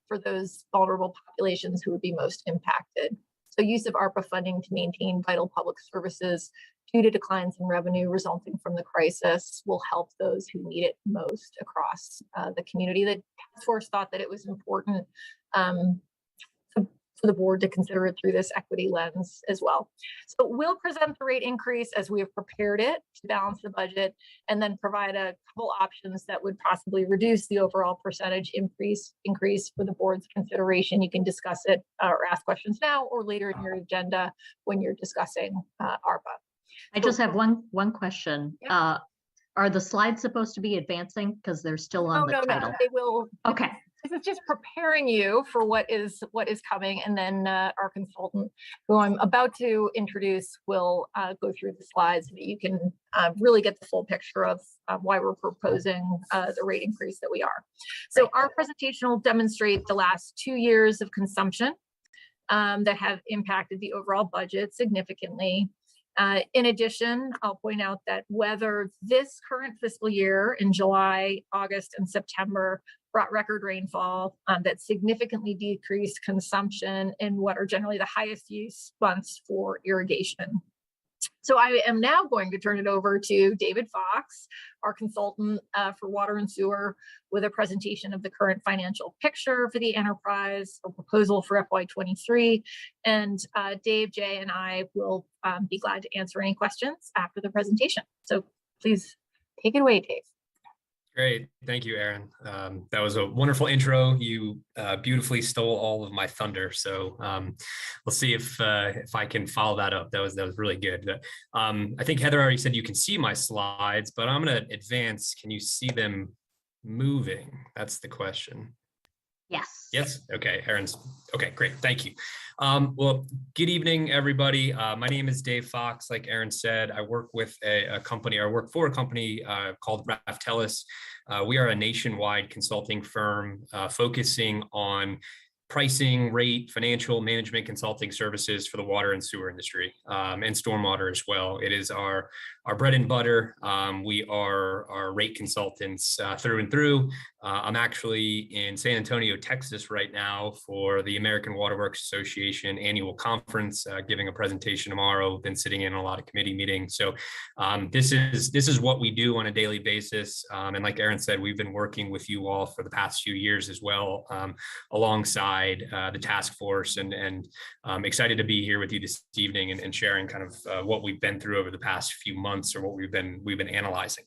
for those vulnerable populations who would be most impacted. So use of ARPA funding to maintain vital public services due to declines in revenue resulting from the crisis will help those who need it most across the community. The task force thought that it was important for the board to consider it through this equity lens as well. So we'll present the rate increase as we have prepared it to balance the budget, and then provide a couple options that would possibly reduce the overall percentage increase for the board's consideration. You can discuss it or ask questions now or later in your agenda when you're discussing ARPA. I just have one question. Yeah. Are the slides supposed to be advancing because they're still on the title? No, they will. Okay. This is just preparing you for what is coming, and then our consultant, who I'm about to introduce, will go through the slides so that you can really get the full picture of why we're proposing the rate increase that we are. So our presentation will demonstrate the last 2 years of consumption that have impacted the overall budget significantly. In addition, I'll point out that whether this current fiscal year in July, August, and September brought record rainfall that significantly decreased consumption in what are generally the highest use months for irrigation. So I am now going to turn it over to David Fox, our consultant for water and sewer, with a presentation of the current financial picture for the enterprise, a proposal for FY23. And Dave, Jay, and I will be glad to answer any questions after the presentation. So please take it away, Dave. Great. Thank you, Erin. That was a wonderful intro. You beautifully stole all of my thunder. So we'll see if I can follow that up. That was really good. But, I think Heather already said you can see my slides, but I'm going to advance. Can you see them moving? That's the question. Yes. Yes. Okay. Erin's. Okay, great. Thank you. Well, good evening, everybody. My name is Dave Fox. Like Erin said, I work with a company, I work for a company called Ralph Tellis. We are a nationwide consulting firm focusing on pricing, rate, financial management consulting services for the water and sewer industry and stormwater as well. It is our bread and butter. We are our rate consultants through and through. I'm actually in San Antonio, Texas right now for the American Waterworks Association annual conference, giving a presentation tomorrow. Been sitting in a lot of committee meetings. So this is what we do on a daily basis. And like Erin said, we've been working with you all for the past few years as well, alongside guide the task force, and excited to be here with you this evening and sharing kind of what we've been through over the past few months, or what we've been analyzing.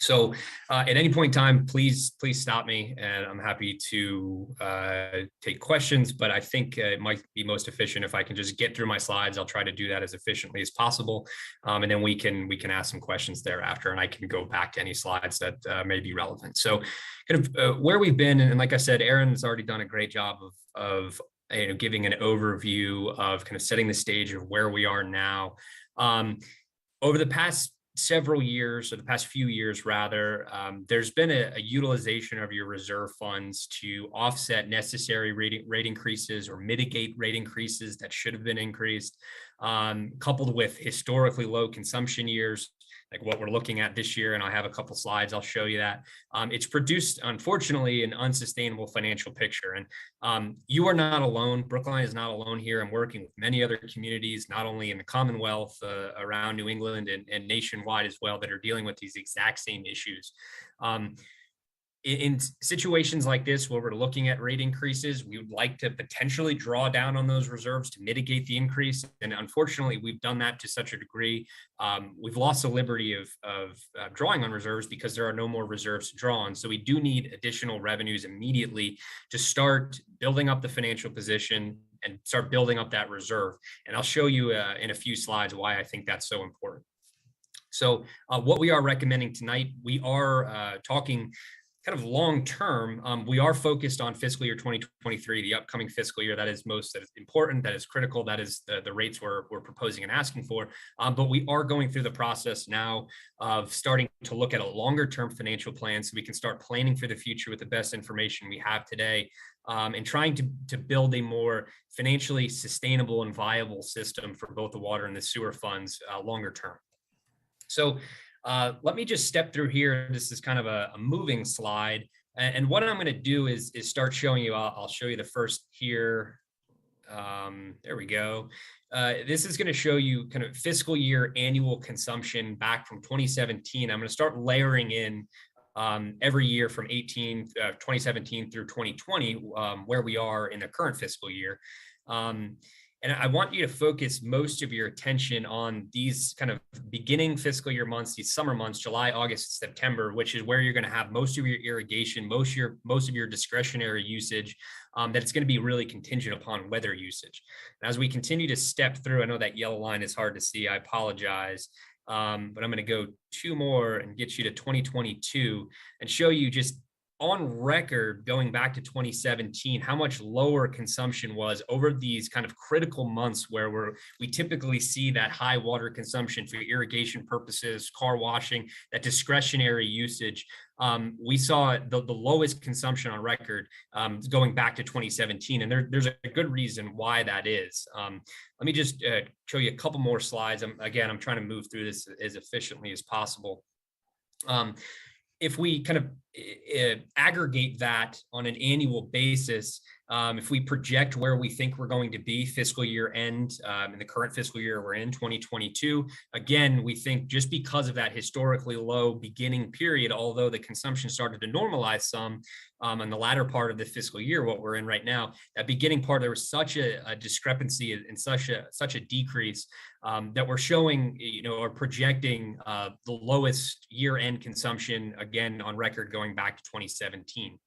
So at any point in time, please stop me, and I'm happy to take questions, but I think it might be most efficient if I can just get through my slides. I'll try to do that as efficiently as possible. And then we can ask some questions thereafter, and I can go back to any slides that may be relevant. So kind of where we've been, and like I said, Aaron's already done a great job of giving an overview of kind of setting the stage of where we are now. Over the past several years, or the past few years rather, there's been a utilization of your reserve funds to offset necessary rate increases or mitigate rate increases that should have been increased, coupled with historically low consumption years, like what we're looking at this year. And I have a couple slides, I'll show you that. It's produced, unfortunately, an unsustainable financial picture. And you are not alone. Brookline is not alone here. I'm working with many other communities, not only in the Commonwealth, around New England, and nationwide as well, that are dealing with these exact same issues. In situations like this, where we're looking at rate increases, we would like to potentially draw down on those reserves to mitigate the increase. And unfortunately, we've done that to such a degree. We've lost the liberty of drawing on reserves because there are no more reserves to draw on. So we do need additional revenues immediately to start building up the financial position and start building up that reserve. And I'll show you in a few slides why I think that's so important. So what we are recommending tonight, we are talking kind of long term. We are focused on fiscal year 2023, the upcoming fiscal year. That is important, that is critical, that is the rates we're proposing and asking for. But we are going through the process now of starting to look at a longer term financial plan, so we can start planning for the future with the best information we have today, and trying to build a more financially sustainable and viable system for both the water and the sewer funds longer term. So let me just step through here. This is kind of a moving slide. And what I'm going to do is start showing you, I'll show you the first here. There we go. This is going to show you kind of fiscal year annual consumption back from 2017. I'm going to start layering in every year from 2017 through 2020, where we are in the current fiscal year. And I want you to focus most of your attention on these kind of beginning fiscal year months, these summer months, July, August, September, which is where you're going to have most of your irrigation, most of your discretionary usage, that it's going to be really contingent upon weather usage. And as we continue to step through, I know that yellow line is hard to see, I apologize, but I'm going to go two more and get you to 2022 and show you just on record, going back to 2017, how much lower consumption was over these kind of critical months where we typically see that high water consumption for irrigation purposes, car washing, that discretionary usage. We saw the lowest consumption on record going back to 2017, and there's a good reason why that is. Let me just show you a couple more slides. I'm trying to move through this as efficiently as possible. If we kind of aggregate that on an annual basis, if we project where we think we're going to be fiscal year end, in the current fiscal year we're in, 2022, again, we think just because of that historically low beginning period, although the consumption started to normalize some in the latter part of the fiscal year, what we're in right now, that beginning part, there was such a discrepancy and such a decrease that we're showing, or projecting the lowest year-end consumption, again, on record going back to 2017.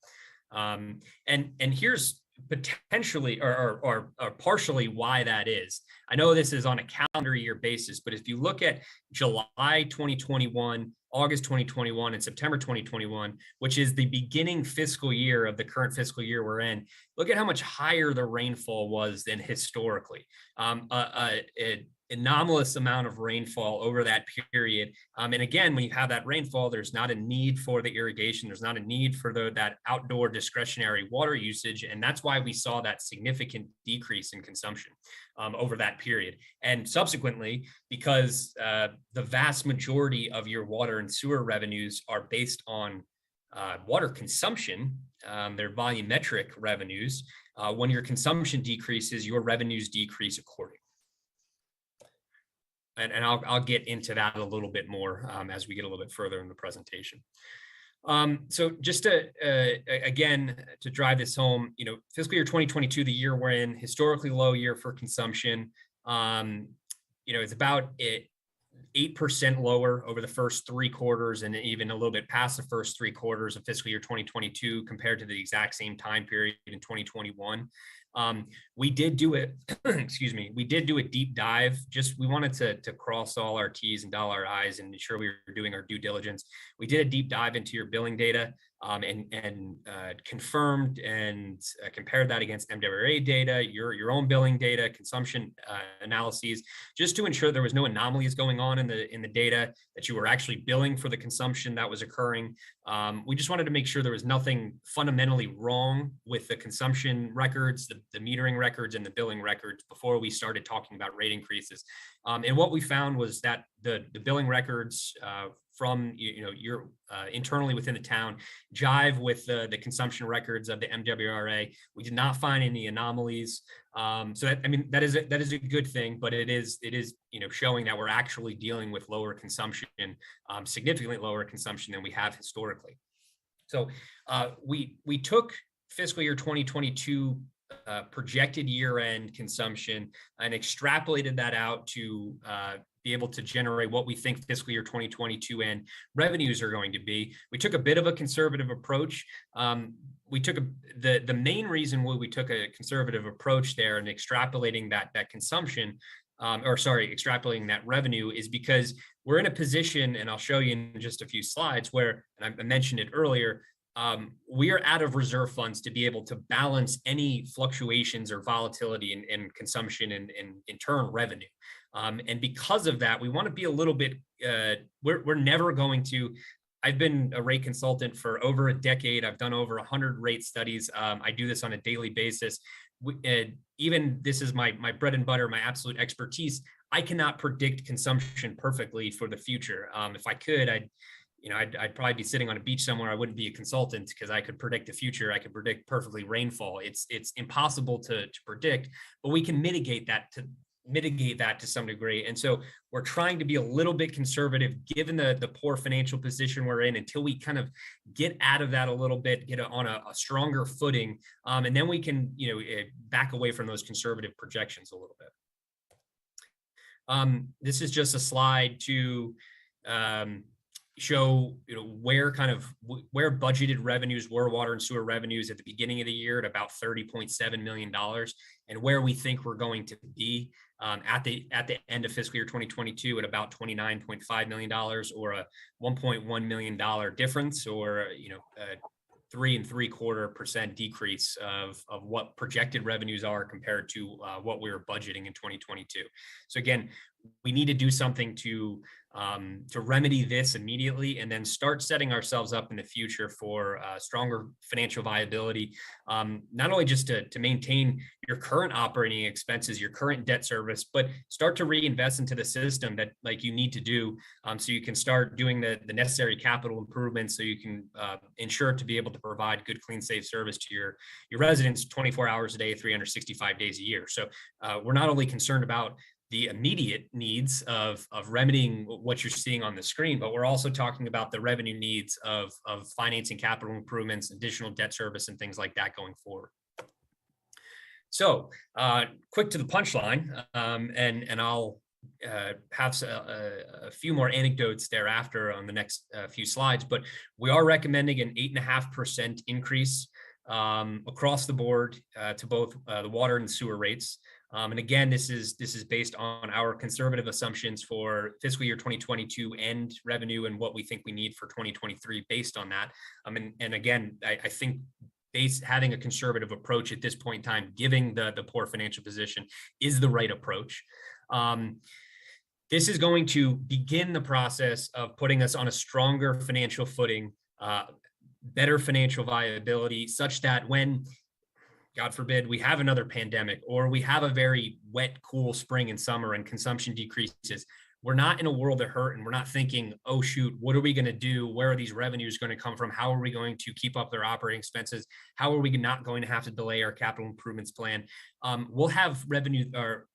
And here's potentially or partially why that is. I know this is on a calendar year basis, but if you look at July 2021, August 2021, and September 2021, which is the beginning fiscal year of the current fiscal year we're in, look at how much higher the rainfall was than historically. An anomalous amount of rainfall over that period. And again, when you have that rainfall, there's not a need for the irrigation. There's not a need for that outdoor discretionary water usage. And that's why we saw that significant decrease in consumption over that period. And subsequently, because the vast majority of your water and sewer revenues are based on water consumption, they're volumetric revenues. When your consumption decreases, your revenues decrease accordingly. And I'll get into that a little bit more as we get a little bit further in the presentation. So just to, again, to drive this home, fiscal year 2022, the year we're in, historically low year for consumption. It's about 8% lower over the first 3 quarters and even a little bit past the first 3 quarters of fiscal year 2022 compared to the exact same time period in 2021. We did do it, excuse me, we did do a deep dive. We wanted to cross all our T's and dot our I's and ensure we were doing our due diligence. We did a deep dive into your billing data and confirmed and compared that against MWRA data, your own billing data, consumption analyses, just to ensure there was no anomalies going on in the data, that you were actually billing for the consumption that was occurring. We just wanted to make sure there was nothing fundamentally wrong with the consumption records, the metering records, and the billing records before we started talking about rate increases. And what we found was that the billing records from your internally within the town jive with the consumption records of the MWRA. We did not find any anomalies. So that is a good thing, but it is showing that we're actually dealing with lower consumption, significantly lower consumption than we have historically. So we took fiscal year 2022 projected year-end consumption and extrapolated that out to be able to generate what we think fiscal year 2022 and revenues are going to be. We took a bit of a conservative approach. We took the main reason why we took a conservative approach there and extrapolating that consumption, extrapolating that revenue, is because we're in a position, and I'll show you in just a few slides, where, and I mentioned it earlier, we are out of reserve funds to be able to balance any fluctuations or volatility in consumption and in turn revenue. And because of that, we want to be a little bit, we're never going to, I've been a rate consultant for over a decade. I've done over 100 rate studies. I do this on a daily basis. Even this is my bread and butter, my absolute expertise. I cannot predict consumption perfectly for the future. If I could, I'd probably be sitting on a beach somewhere. I wouldn't be a consultant because I could predict the future. I could predict perfectly rainfall. It's impossible to predict, but we can mitigate that to some degree. And so we're trying to be a little bit conservative given the poor financial position we're in until we kind of get out of that a little bit, get on a stronger footing. And then we can, back away from those conservative projections a little bit. This is just a slide to show where budgeted revenues were, water and sewer revenues at the beginning of the year at about $30.7 million, and where we think we're going to be at the end of fiscal year 2022 at about $29.5 million, or a $1.1 million difference, or 3.75% decrease of what projected revenues are compared to what we were budgeting in 2022. So again, we need to do something to remedy this immediately, and then start setting ourselves up in the future for stronger financial viability, not only just to maintain your current operating expenses, your current debt service, but start to reinvest into the system that you need to do, so you can start doing the necessary capital improvements, so you can ensure to be able to provide good, clean, safe service to your residents 24 hours a day, 365 days a year. So we're not only concerned about the immediate needs of remedying what you're seeing on the screen, but we're also talking about the revenue needs of financing capital improvements, additional debt service, and things like that going forward. So quick to the punchline, and I'll have a few more anecdotes thereafter on the next few slides, but we are recommending an 8.5% increase across the board to both the water and sewer rates. And again, this is based on our conservative assumptions for fiscal year 2022 end revenue and what we think we need for 2023 based on that. And again, I think having a conservative approach at this point in time, giving the poor financial position, is the right approach. This is going to begin the process of putting us on a stronger financial footing, better financial viability, such that when, God forbid, we have another pandemic, or we have a very wet, cool spring and summer and consumption decreases, we're not in a world of hurt and we're not thinking, oh shoot, what are we going to do? Where are these revenues going to come from? How are we going to keep up their operating expenses? How are we not going to have to delay our capital improvements plan? We'll have revenue or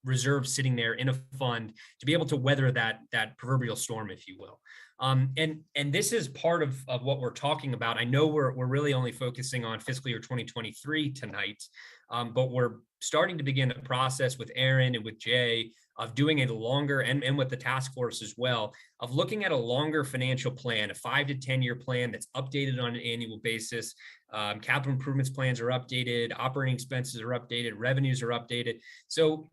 reserves sitting there in a fund to be able to weather that proverbial storm, if you will. And this is part of what we're talking about. I know we're really only focusing on fiscal year 2023 tonight, but we're starting to begin the process with Aaron and with Jay of doing a longer, and with the task force as well, of looking at a longer financial plan, a 5 to 10 year plan that's updated on an annual basis. Capital improvements plans are updated, operating expenses are updated, revenues are updated. So,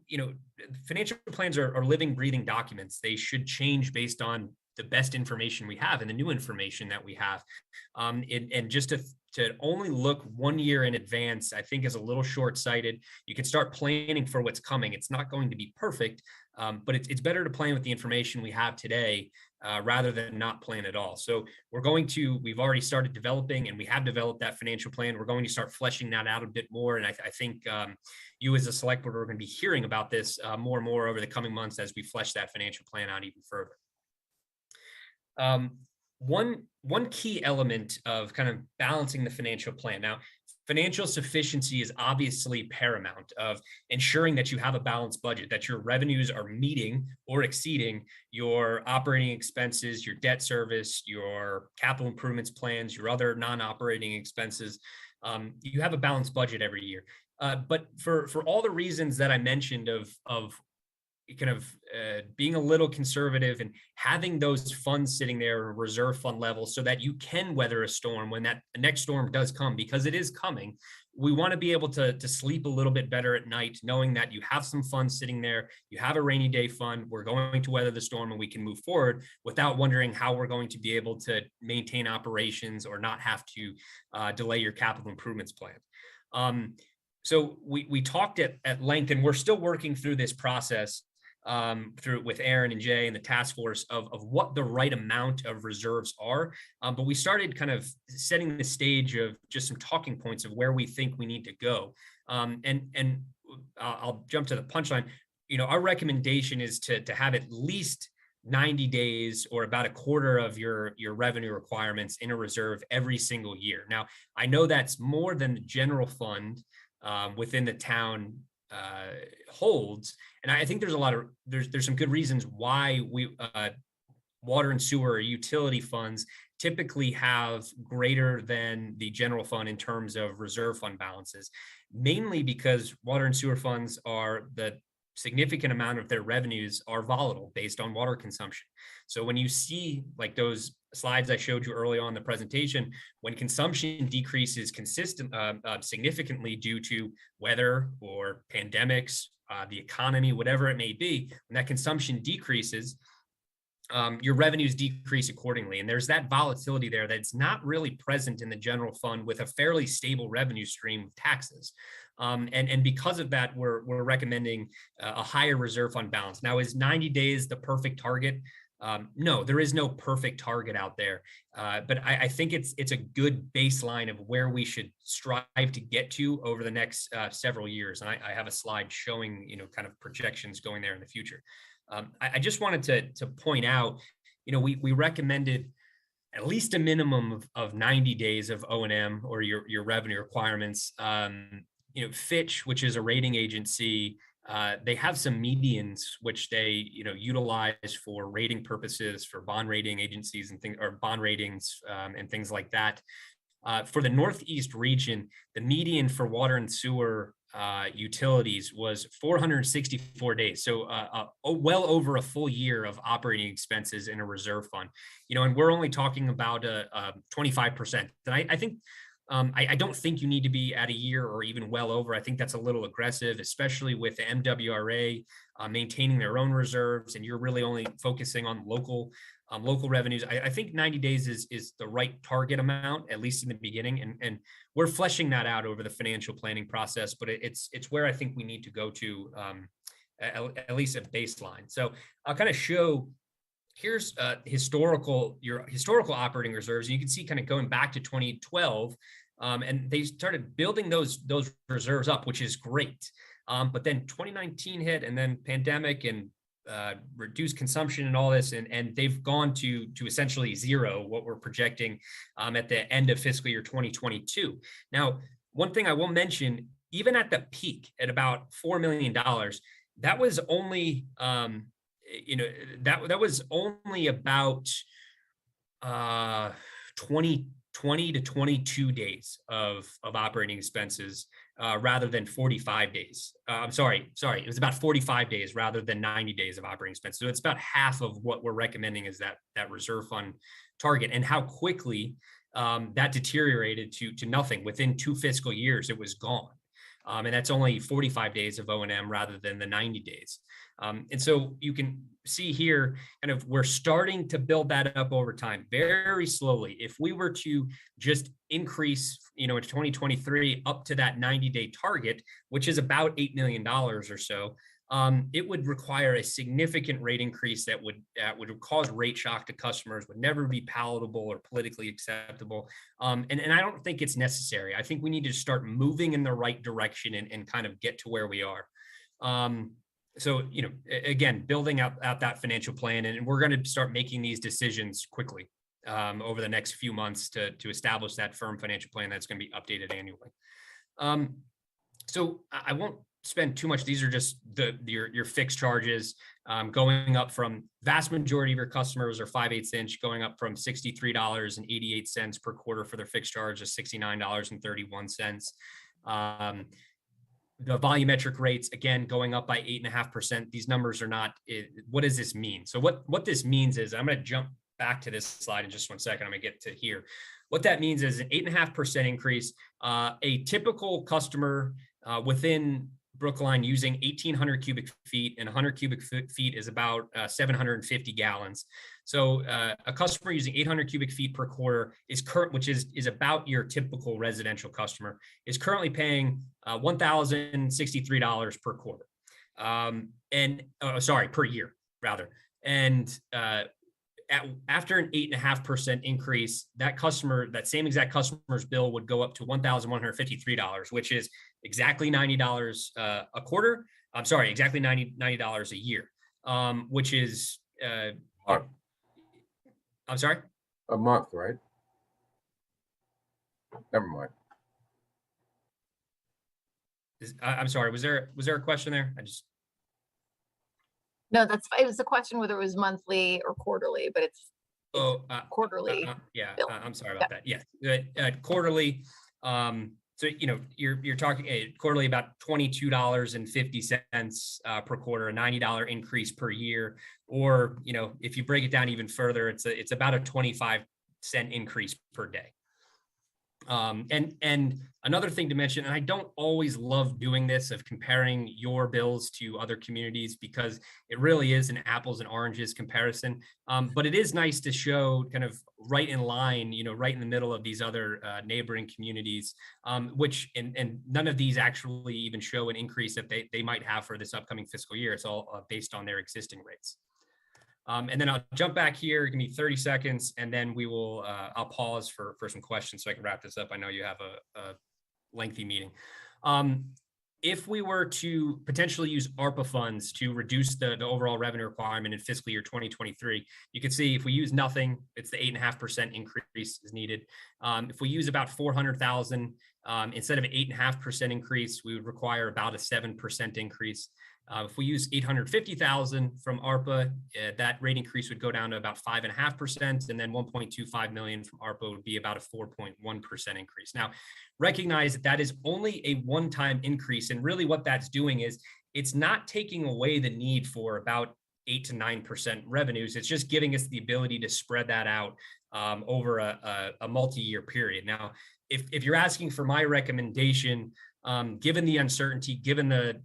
financial plans are living, breathing documents. They should change based on the best information we have and the new information that we have. And just to only look 1 year in advance, I think is a little short-sighted. You can start planning for what's coming. It's not going to be perfect, but it's better to plan with the information we have today rather than not plan at all. So we've already started developing, and we have developed that financial plan. We're going to start fleshing that out a bit more. And I think you as a select board are going to be hearing about this more and more over the coming months as we flesh that financial plan out even further. One key element of kind of balancing the financial plan. Now, financial sufficiency is obviously paramount of ensuring that you have a balanced budget, that your revenues are meeting or exceeding your operating expenses, your debt service, your capital improvements plans, your other non-operating expenses. You have a balanced budget every year. But for all the reasons that I mentioned of kind of being a little conservative and having those funds sitting there, reserve fund level, so that you can weather a storm when that next storm does come, because it is coming. We want to be able to sleep a little bit better at night, knowing that you have some funds sitting there, you have a rainy day fund, we're going to weather the storm and we can move forward without wondering how we're going to be able to maintain operations or not have to delay your capital improvements plan. So we talked at length, and we're still working through this process with Aaron and Jay and the task force of what the right amount of reserves are. But we started kind of setting the stage of just some talking points of where we think we need to go. And I'll jump to the punchline. Our recommendation is to have at least 90 days or about a quarter of your revenue requirements in a reserve every single year. Now, I know that's more than the general fund within the town holds. And I think there's some good reasons why water and sewer or utility funds typically have greater than the general fund in terms of reserve fund balances, mainly because water and sewer funds are the significant amount of their revenues are volatile based on water consumption. So when you see like those slides I showed you early on in the presentation, when consumption decreases significantly due to weather or pandemics, the economy, whatever it may be, when that consumption decreases, your revenues decrease accordingly. And there's that volatility there that's not really present in the general fund with a fairly stable revenue stream of taxes. And because of that, we're recommending a higher reserve fund balance. Now, is 90 days the perfect target? No, there is no perfect target out there. But I think it's a good baseline of where we should strive to get to over the next several years. And I have a slide showing, kind of projections going there in the future. I just wanted to point out, we recommended at least a minimum of 90 days of O&M or your revenue requirements. Fitch, which is a rating agency, they have some medians which they utilize for rating purposes for bond rating agencies and things, or bond ratings and things like that. For the Northeast region, the median for water and sewer utilities was 464 days. So well over a full year of operating expenses in a reserve fund, and we're only talking about 25%. And I think I don't think you need to be at a year or even well over. I think that's a little aggressive, especially with the MWRA maintaining their own reserves, and you're really only focusing on local revenues. I think 90 days is the right target amount, at least in the beginning, and we're fleshing that out over the financial planning process. But it's where I think we need to go to at least a baseline. So I'll kind of show. Here's your historical operating reserves. And you can see kind of going back to 2012, and they started building those reserves up, which is great. But then 2019 hit, and then pandemic and reduce consumption and all this, and they've gone to essentially zero, what we're projecting at the end of fiscal year 2022. Now, one thing I will mention, even at the peak at about $4 million, that was only that was only about 20 to 22 days of operating expenses rather than 45 days. I'm sorry, it was about 45 days rather than 90 days of operating expenses. So it's about half of what we're recommending is that reserve fund target, and how quickly that deteriorated to nothing. Within 2 fiscal years, it was gone. And that's only 45 days of O&M rather than the 90 days. And so you can see here, kind of, we're starting to build that up over time, very slowly. If we were to just increase, in 2023 up to that 90-day target, which is about $8 million or so, it would require a significant rate increase that would cause rate shock to customers, would never be palatable or politically acceptable. And I don't think it's necessary. I think we need to start moving in the right direction and kind of get to where we are. So, again, building out that financial plan, and we're going to start making these decisions quickly over the next few months to establish that firm financial plan that's going to be updated annually. So I won't spend too much. These are just your fixed charges going up from, vast majority of your customers are 5/8 inch, going up from $63.88 per quarter for their fixed charge to $69.31. The volumetric rates, again, going up by 8.5%. These numbers are not, what does this mean? So what this means is, I'm going to jump back to this slide in just 1 second. I'm going to get to here. What that means is an 8.5% increase. A typical customer within Brookline using 1,800 cubic feet, and 100 cubic feet is about 750 gallons. So a customer using 800 cubic feet per quarter which is about your typical residential customer, is currently paying $1,063 per quarter, per year rather. And after an 8.5% increase, that same exact customer's bill would go up to $1,153, which is exactly $90 a quarter. I'm sorry, exactly $90 a year, which is, I'm sorry? A month, right? Never mind. I'm sorry, was there a question there? No, it was a question whether it was monthly or quarterly, but it's quarterly. Yeah, I'm sorry about that. Yes, quarterly. So you're talking quarterly about $22.50 per quarter, a $90 increase per year, or if you break it down even further, it's about a 25-cent increase per day. And another thing to mention, and I don't always love doing this, of comparing your bills to other communities, because it really is an apples and oranges comparison. But it is nice to show kind of right in line, right in the middle of these other neighboring communities, which and none of these actually even show an increase that they might have for this upcoming fiscal year. It's all based on their existing rates. And then I'll jump back here, give me 30 seconds, and then we will, I'll pause for some questions so I can wrap this up. I know you have a lengthy meeting. If we were to potentially use ARPA funds to reduce the overall revenue requirement in fiscal year 2023, you can see if we use nothing, it's the 8.5% increase is needed. If we use about 400,000, instead of an 8.5% increase, we would require about a 7% increase. If we use 850,000 from ARPA, that rate increase would go down to about 5.5%, and then 1.25 million from ARPA would be about a 4.1% increase. Now, recognize that is only a one-time increase, and really what that's doing is it's not taking away the need for about 8 to 9% revenues. It's just giving us the ability to spread that out over a multi-year period. Now, if you're asking for my recommendation, given the uncertainty, given the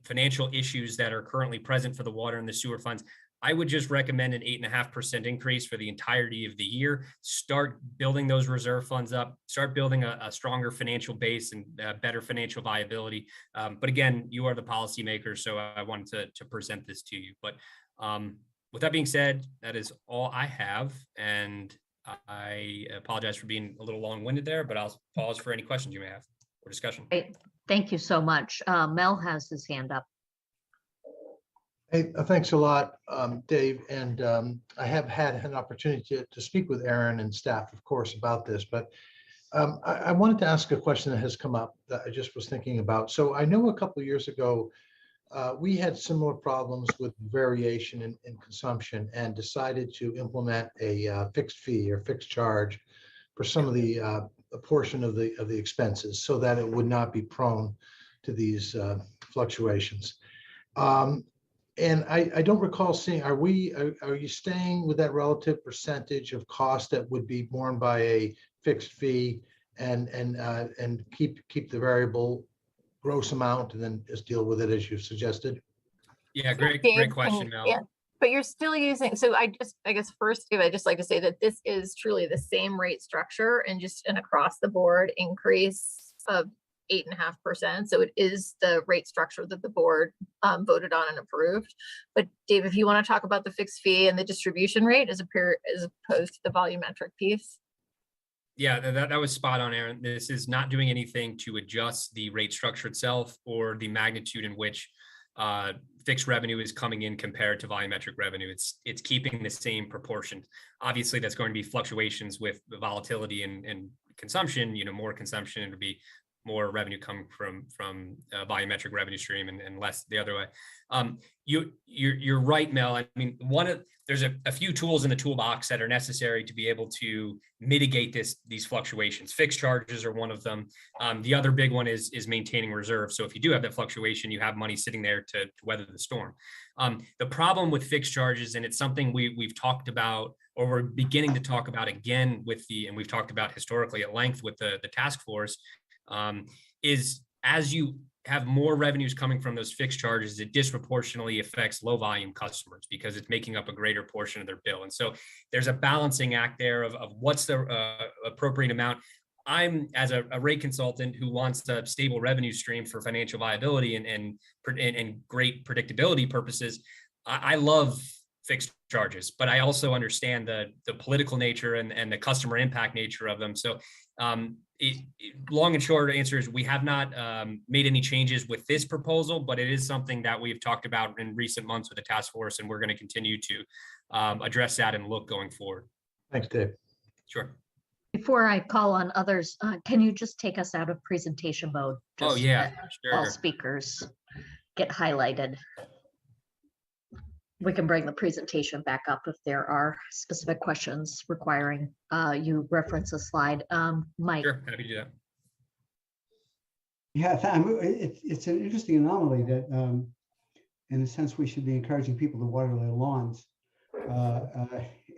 financial issues that are currently present for the water and the sewer funds, I would just recommend an 8.5% increase for the entirety of the year. Start building those reserve funds up, start building a stronger financial base and better financial viability. But again, you are the policymakers, so I wanted to present this to you. But with that being said, that is all I have. And I apologize for being a little long-winded there, but I'll pause for any questions you may have or discussion. Great. Thank you so much. Mel has his hand up. Hey, thanks a lot, Dave. And I have had an opportunity to speak with Aaron and staff, of course, about this, but I wanted to ask a question that has come up that I just was thinking about. So I know a couple of years ago, we had similar problems with variation in consumption and decided to implement a fixed fee or fixed charge for some of the a portion of the expenses so that it would not be prone to these fluctuations. And I don't recall seeing, are you staying with that relative percentage of cost that would be borne by a fixed fee and keep the variable gross amount and then just deal with it as you've suggested? Yeah, great question, Mel. Yeah, but you're still using, so I guess first, Dave, I'd just like to say that this is truly the same rate structure and just an across the board increase of 8.5%. So it is the rate structure that the board voted on and approved. But Dave, if you want to talk about the fixed fee and the distribution rate as opposed to the volumetric piece. Yeah, that was spot on, Aaron. This is not doing anything to adjust the rate structure itself or the magnitude in which fixed revenue is coming in compared to volumetric revenue. It's keeping the same proportion. Obviously, that's going to be fluctuations with the volatility and consumption. More consumption, it would be more revenue coming from volumetric revenue stream and less the other way. You're right, Mel. I mean, there's a few tools in the toolbox that are necessary to be able to mitigate these fluctuations. Fixed charges are one of them. The other big one is maintaining reserves. So if you do have that fluctuation, you have money sitting there to weather the storm. The problem with fixed charges, and it's something we've talked about, or we're beginning to talk about again and we've talked about historically at length with the task force, is as you have more revenues coming from those fixed charges, it disproportionately affects low volume customers because it's making up a greater portion of their bill. And so there's a balancing act there of what's the appropriate amount. I'm, as a rate consultant who wants a stable revenue stream for financial viability and great predictability purposes, I love fixed charges, but I also understand the political nature and the customer impact nature of them. So long and short answer is we have not made any changes with this proposal, but it is something that we've talked about in recent months with the task force, and we're going to continue to address that and look going forward. Thanks, Dave. Sure. Before I call on others, can you just take us out of presentation mode? Oh, Just yeah, let sure. all speakers get highlighted. We can bring the presentation back up if there are specific questions requiring you reference a slide. Mike. Sure, happy to do that. Yeah, it's an interesting anomaly that, in a sense, we should be encouraging people to water their lawns,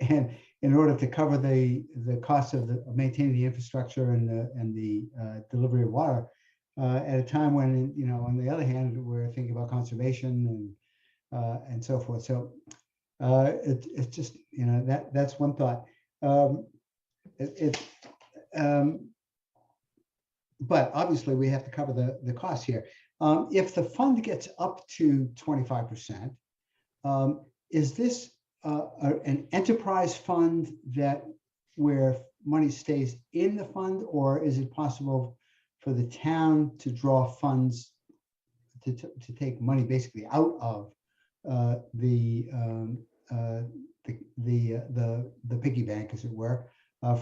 and in order to cover the cost of maintaining the infrastructure and the delivery of water, at a time when, on the other hand, we're thinking about conservation and so forth. So it's just, that's one thought. But obviously we have to cover the costs here. If the fund gets up to 25%, is this an enterprise fund where money stays in the fund, or is it possible for the town to draw funds to take money basically out of the piggy bank, as it were,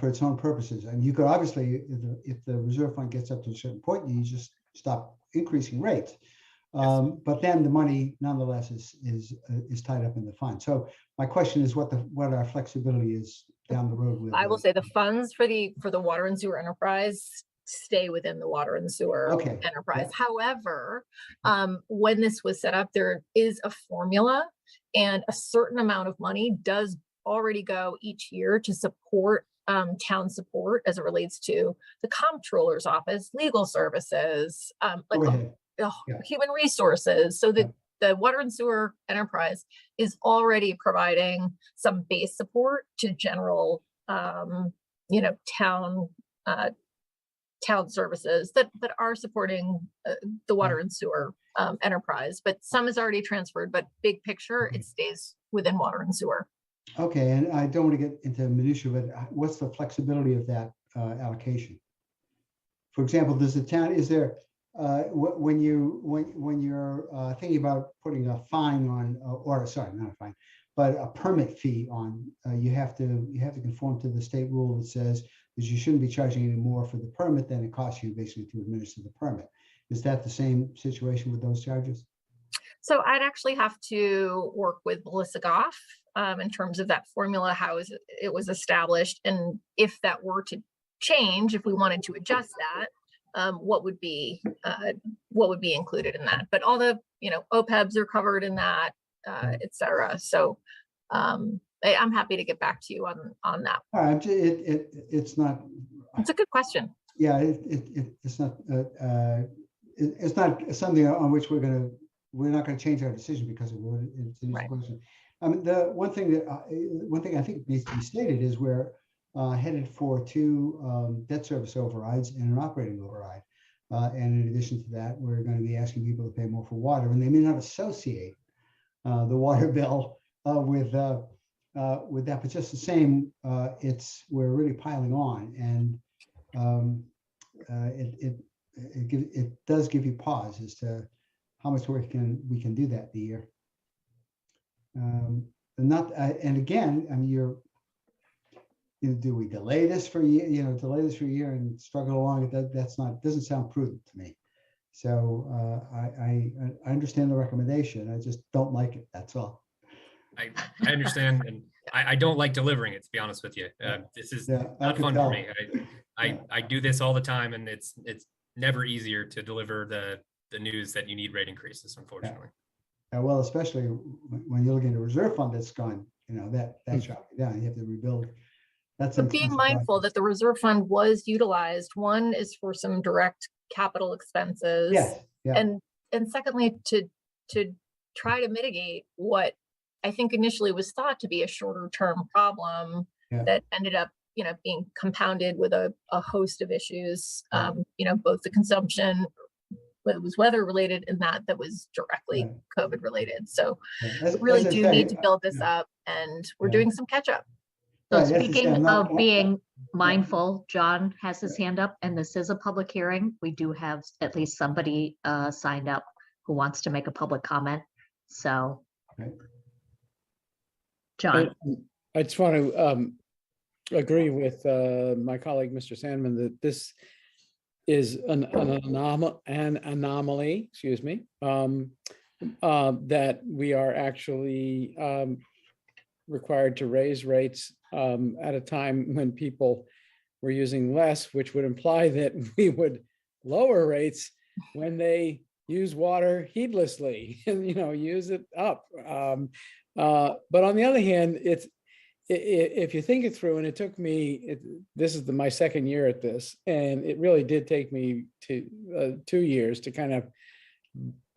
for its own purposes? And you could obviously, if the reserve fund gets up to a certain point, you just stop increasing rates. But then the money nonetheless is tied up in the fund. So my question is what our flexibility is down the road with. I will say the funds for the water and sewer enterprise stay within the water and sewer enterprise. Yeah. However, when this was set up, there is a formula, and a certain amount of money does already go each year to support town support as it relates to the comptroller's office, legal services, human resources. So that the water and sewer enterprise is already providing some base support to general, town services that are supporting the water and sewer enterprise, but some is already transferred, but big picture, it stays within water and sewer. Okay, and I don't want to get into minutia, but what's the flexibility of that allocation? For example, does the town, is there when you're thinking about putting a fine on, or sorry, not a fine, but a permit fee on, you have to conform to the state rule that says that you shouldn't be charging any more for the permit than it costs you basically to administer the permit. Is that the same situation with those charges? So I'd actually have to work with Melissa Goff in terms of that formula, how it was established, and if that were to change, if we wanted to adjust that, what would be included in that. But all the OPEBs are covered in that, et cetera. So I'm happy to get back to you on that. It's not. It's a good question. Yeah, it's not. It's not something on which we're not going to change our decision because of what it's a question. I mean, the one thing I think needs to be stated is we're headed for 2 debt service overrides and an operating override. And in addition to that, we're going to be asking people to pay more for water, and they may not associate the water bill with that, but just the same, we're really piling on, and it does give you pause as to how much work we can do that in a year. And again, I mean, do we delay this for a year? Delay this for a year and struggle along? Doesn't sound prudent to me. So I understand the recommendation. I just don't like it. That's all. I understand, and I don't like delivering it, to be honest with you. This is not fun for me. I do this all the time, and it's never easier to deliver the news that you need rate increases, unfortunately. Yeah, well, especially when you're looking at a reserve fund that's gone, that shot down. You have to rebuild. But being mindful that the reserve fund was utilized. One is for some direct capital expenses. Yes. Yeah. And secondly, to try to mitigate what I think initially was thought to be a shorter term problem that ended up, being compounded with a host of issues. Both the consumption, it was weather related, and that was directly COVID related. So we really do need to build this up, and we're doing some catch up. So speaking of being mindful, John has his hand up, and this is a public hearing. We do have at least somebody signed up who wants to make a public comment. So, John. I just want to agree with my colleague, Mr. Sandman, that this is an anomaly, excuse me, that we are actually required to raise rates at a time when people were using less, which would imply that we would lower rates when they use water heedlessly and use it up. But on the other hand, if you think it through, and it took me, this is my second year at this, and it really did take me to 2 years to kind of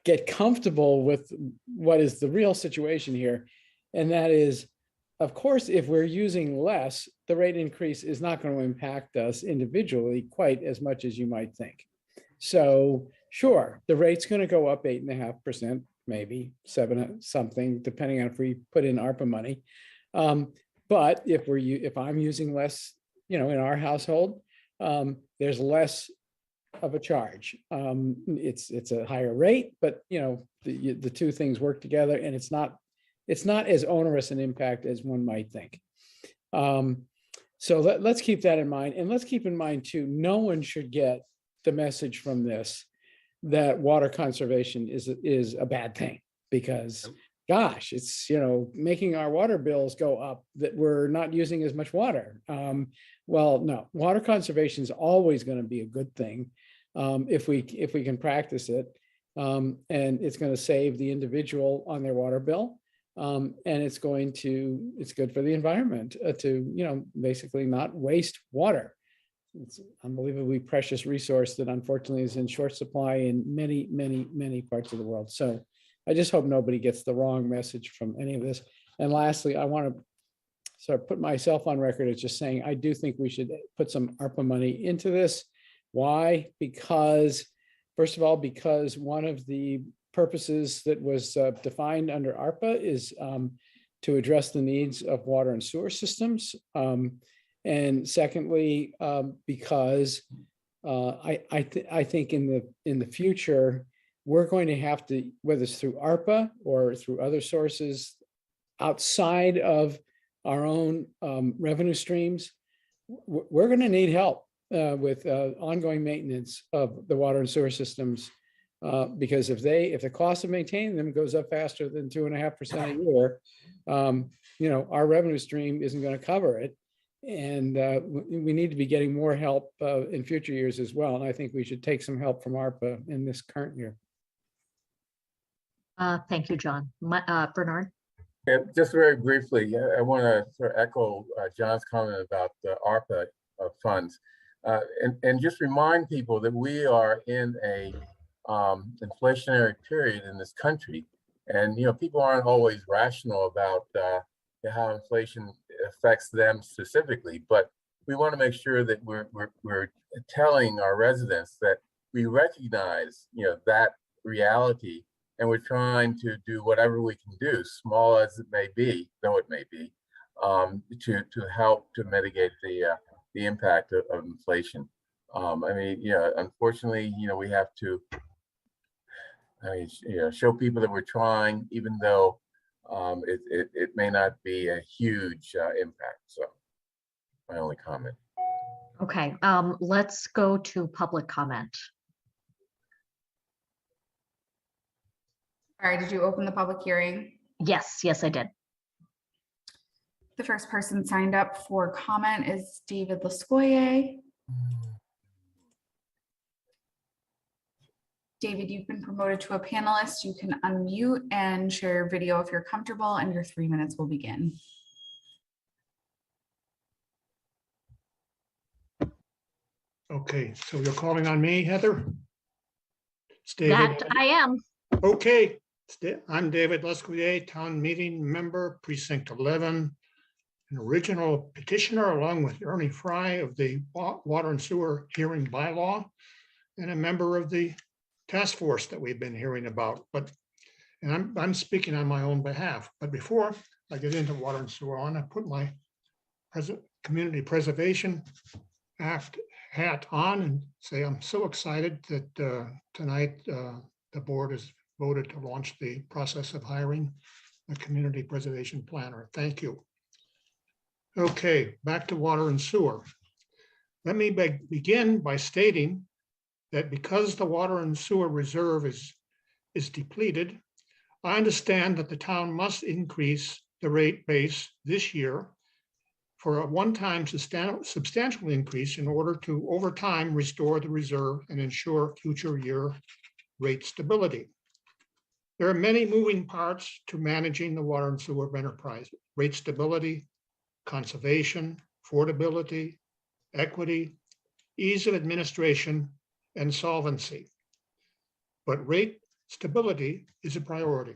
get comfortable with what is the real situation here. And that is, of course, if we're using less, the rate increase is not going to impact us individually quite as much as you might think. So sure, the rate's going to go up 8.5%, maybe 7 something, depending on if we put in ARPA money. But if I'm using less, in our household, there's less of a charge. It's a higher rate, but the two things work together, and it's not as onerous an impact as one might think. So let's keep that in mind, and let's keep in mind too, no one should get the message from this that water conservation is a bad thing, because gosh, it's making our water bills go up that we're not using as much water. Well, no, water conservation is always going to be a good thing if we can practice it, and it's going to save the individual on their water bill, and it's good for the environment to basically not waste water. It's an unbelievably precious resource that unfortunately is in short supply in many, many, many parts of the world. So I just hope nobody gets the wrong message from any of this. And lastly, I want to sort of put myself on record as just saying, I do think we should put some ARPA money into this. Why? Because, first of all, because one of the purposes that was defined under ARPA is to address the needs of water and sewer systems. And secondly, because I think in the future, we're going to have to, whether it's through ARPA or through other sources outside of our own revenue streams, we're going to need help with ongoing maintenance of the water and sewer systems. Because if the cost of maintaining them goes up faster than 2.5% a year, our revenue stream isn't going to cover it. And we need to be getting more help in future years as well. And I think we should take some help from ARPA in this current year. Thank you, John. Bernard? Yeah, just very briefly, I want to sort of echo John's comment about the ARPA funds, and just remind people that we are in a inflationary period in this country, and people aren't always rational about how inflation affects them specifically. But we want to make sure that we're telling our residents that we recognize that reality. And we're trying to do whatever we can do, small as it may be, though it may be, to help to mitigate the impact of inflation. Unfortunately, we have to, show people that we're trying, even though it may not be a huge impact. So, my only comment. Okay, let's go to public comment. All right, did you open the public hearing? Yes, I did. The first person signed up for comment is David Lascoye. David, you've been promoted to a panelist. You can unmute and share your video if you're comfortable, and your 3 minutes will begin. Okay, so you're calling on me, Heather? It's David. That I am. Okay, I'm David Lascoye, town meeting member, precinct 11, an original petitioner along with Ernie Fry of the Water and Sewer Hearing Bylaw, and a member of the task force that we've been hearing about. And I'm speaking on my own behalf. But before I get into water and sewer on, I put my Community Preservation Act hat on and say I'm so excited that tonight the board has voted to launch the process of hiring a community preservation planner. Thank you. Okay, back to water and sewer. Let me begin by stating that because the water and sewer reserve is depleted, I understand that the town must increase the rate base this year for a one-time substantial increase in order to, over time, restore the reserve and ensure future year rate stability. There are many moving parts to managing the water and sewer enterprise: rate stability, conservation, affordability, equity, ease of administration, and solvency. But rate stability is a priority.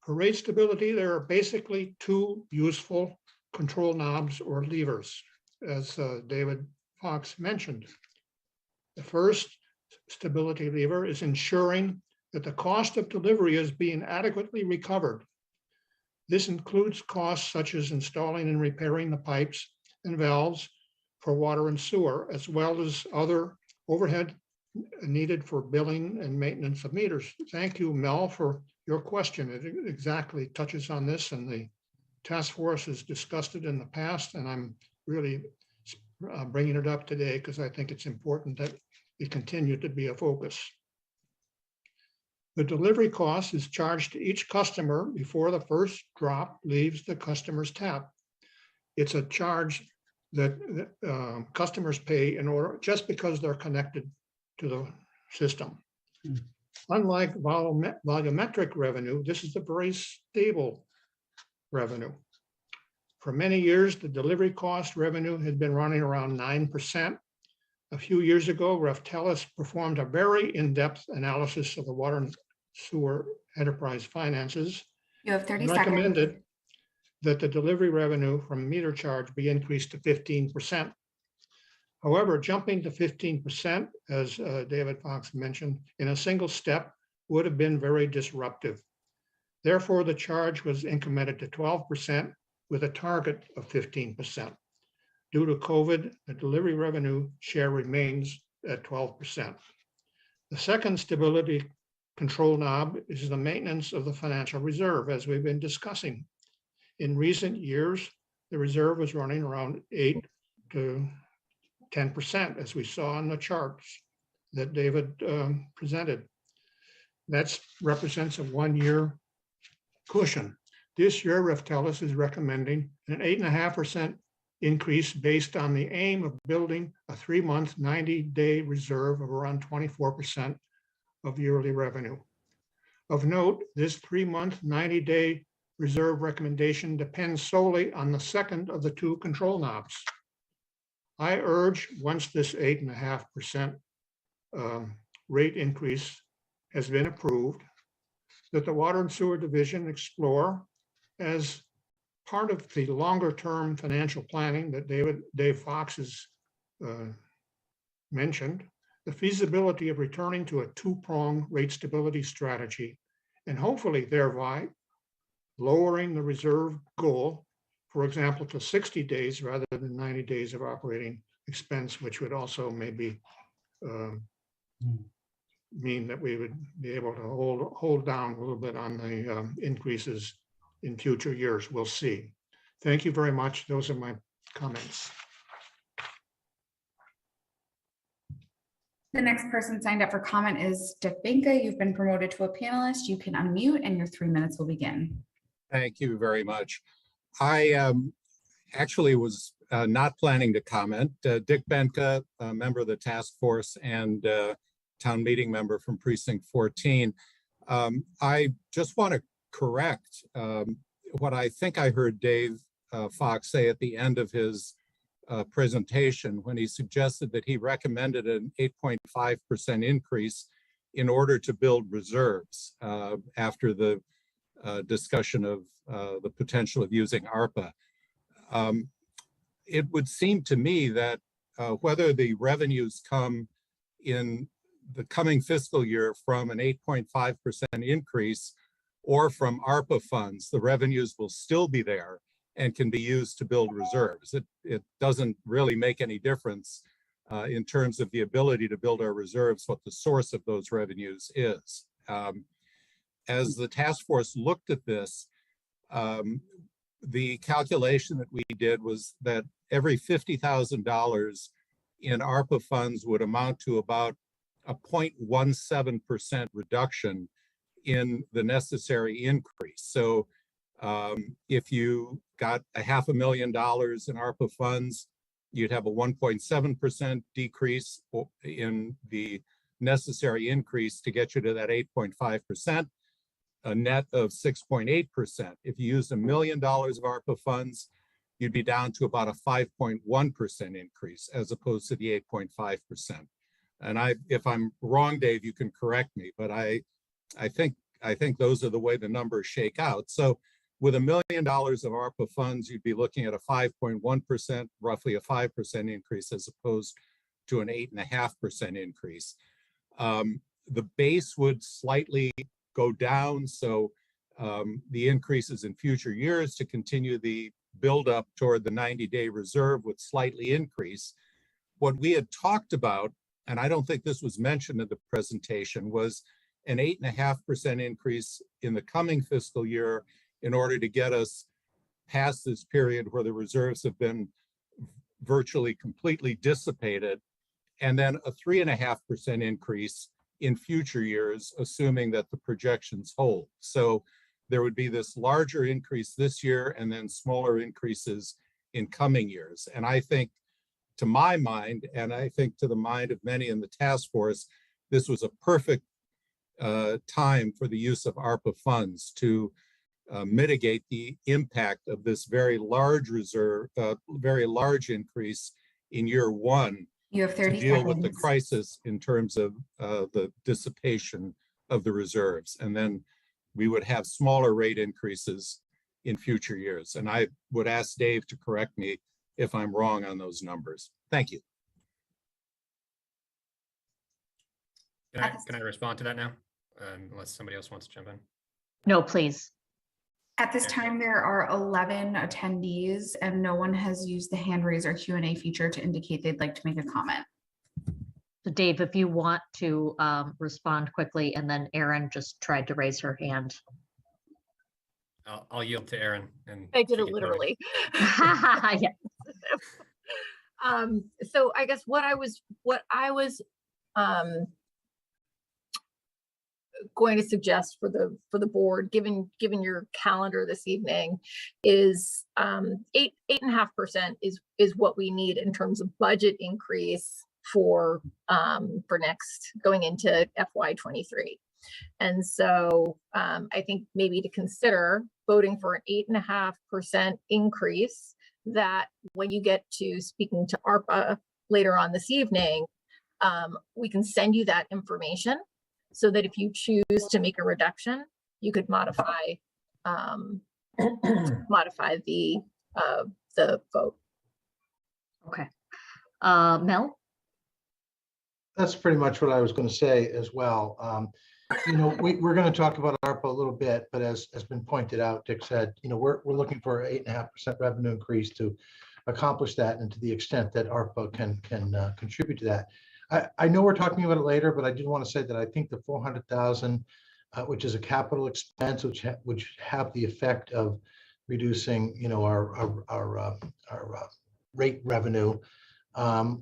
For rate stability, there are basically two useful control knobs or levers, as David Fox mentioned. The first stability lever is ensuring that the cost of delivery is being adequately recovered. This includes costs such as installing and repairing the pipes and valves for water and sewer, as well as other overhead needed for billing and maintenance of meters. Thank you, Mel, for your question. It exactly touches on this, and the task force has discussed it in the past, and I'm really bringing it up today because I think it's important that it continue to be a focus. The delivery cost is charged to each customer before the first drop leaves the customer's tap. It's a charge that customers pay in order just because they're connected to the system. Unlike volumetric revenue, this is a very stable revenue. For many years, the delivery cost revenue had been running around 9%. A few years ago, Raftellus performed a very in-depth analysis of the water and sewer enterprise finances. You have 30 and seconds. recommended that the delivery revenue from meter charge be increased to 15%. However, jumping to 15%, as David Fox mentioned, in a single step would have been very disruptive. Therefore, the charge was incremented to 12% with a target of 15%. Due to COVID, the delivery revenue share remains at 12%. The second stability control knob is the maintenance of the financial reserve, as we've been discussing. In recent years, the reserve was running around 8 to 10%, as we saw on the charts that David presented. That represents a 1-year cushion. This year, Raftellus is recommending an 8.5% increase based on the aim of building a 3-month, 90-day reserve of around 24% of yearly revenue. Of note, this 3-month, 90-day reserve recommendation depends solely on the second of the two control knobs. I urge, once this 8.5% rate increase has been approved, that the Water and Sewer Division explore, as part of the longer-term financial planning that Dave Fox has mentioned, the feasibility of returning to a 2-pronged rate stability strategy, and hopefully thereby lowering the reserve goal, for example, to 60 days rather than 90 days of operating expense, which would also maybe mean that we would be able to hold down a little bit on the increases in future years. We'll see. Thank you very much. Those are my comments. The next person signed up for comment is Dick Benka. You've been promoted to a panelist. You can unmute and your 3 minutes will begin. Thank you very much. I actually was not planning to comment. Dick Benka, a member of the task force and town meeting member from precinct 14. I just want to correct what I think I heard Dave Fox say at the end of his presentation when he suggested that he recommended an 8.5% increase in order to build reserves after the discussion of the potential of using ARPA. It would seem to me that whether the revenues come in the coming fiscal year from an 8.5% increase or from ARPA funds, the revenues will still be there and can be used to build reserves. It doesn't really make any difference in terms of the ability to build our reserves, what the source of those revenues is. As the task force looked at this, the calculation that we did was that every $50,000 in ARPA funds would amount to about a 0.17% reduction in the necessary increase. So if you got $500,000 in ARPA funds, you'd have a 1.7% decrease in the necessary increase to get you to that 8.5%, a net of 6.8%. If you used $1 million of ARPA funds, you'd be down to about a 5.1% increase as opposed to the 8.5%. And if I'm wrong, Dave, you can correct me, but I think those are the way the numbers shake out. So with $1 million of ARPA funds, you'd be looking at a 5.1%, roughly a 5% increase as opposed to an 8.5% increase. The base would slightly go down, so the increases in future years to continue the buildup toward the 90-day reserve would slightly increase. What we had talked about, and I don't think this was mentioned in the presentation, was an 8.5% increase in the coming fiscal year in order to get us past this period where the reserves have been virtually completely dissipated, and then a 3.5% increase in future years, assuming that the projections hold. So there would be this larger increase this year and then smaller increases in coming years. And I think, to my mind, and I think to the mind of many in the task force, this was a perfect time for the use of ARPA funds to mitigate the impact of this very large reserve, very large increase in year one. You have 30 to deal seconds. with the crisis in terms of the dissipation of the reserves. And then we would have smaller rate increases in future years. And I would ask Dave to correct me if I'm wrong on those numbers. Thank you. Can I respond to that now? Unless somebody else wants to jump in. No, please. At this time, there are 11 attendees and no one has used the hand raise or Q&A feature to indicate they'd like to make a comment. So Dave, if you want to respond quickly, and then Erin just tried to raise her hand. I'll yield to Erin. And I did she it can literally. Yeah. So I guess what I was going to suggest for the board, given your calendar this evening, is 8.5% is what we need in terms of budget increase for next going into FY23. And so I think maybe to consider voting for an 8.5% increase, that when you get to speaking to Arpa later on this evening, we can send you that information so that if you choose to make a reduction, you could modify the vote. Okay. Mel? That's pretty much what I was going to say as well. We're going to talk about ARPA a little bit, but as has been pointed out, Dick said, we're looking for an 8.5% revenue increase to accomplish that, and to the extent that ARPA can contribute to that. I know we're talking about it later, but I did want to say that I think the 400,000, which is a capital expense, which have the effect of reducing, our rate revenue,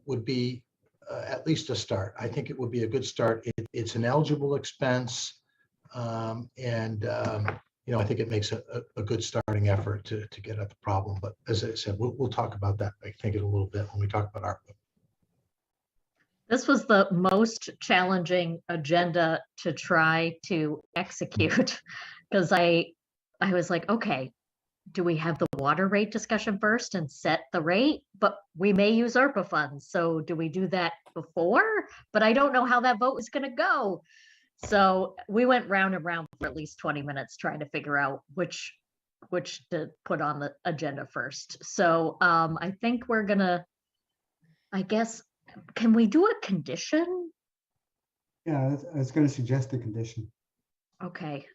would be at least a start. I think it would be a good start. It's an eligible expense, and I think it makes a good starting effort to get at the problem. But as I said, we'll talk about that, I think, in a little bit when we talk about ARPA. This was the most challenging agenda to try to execute, because I was like, okay, do we have the water rate discussion first and set the rate? But we may use ARPA funds. So do we do that before? But I don't know how that vote is going to go. So we went round and round for at least 20 minutes trying to figure out which to put on the agenda first. So I think we're going to, I guess, can we do a condition? Yeah, I was going to suggest a condition. Okay.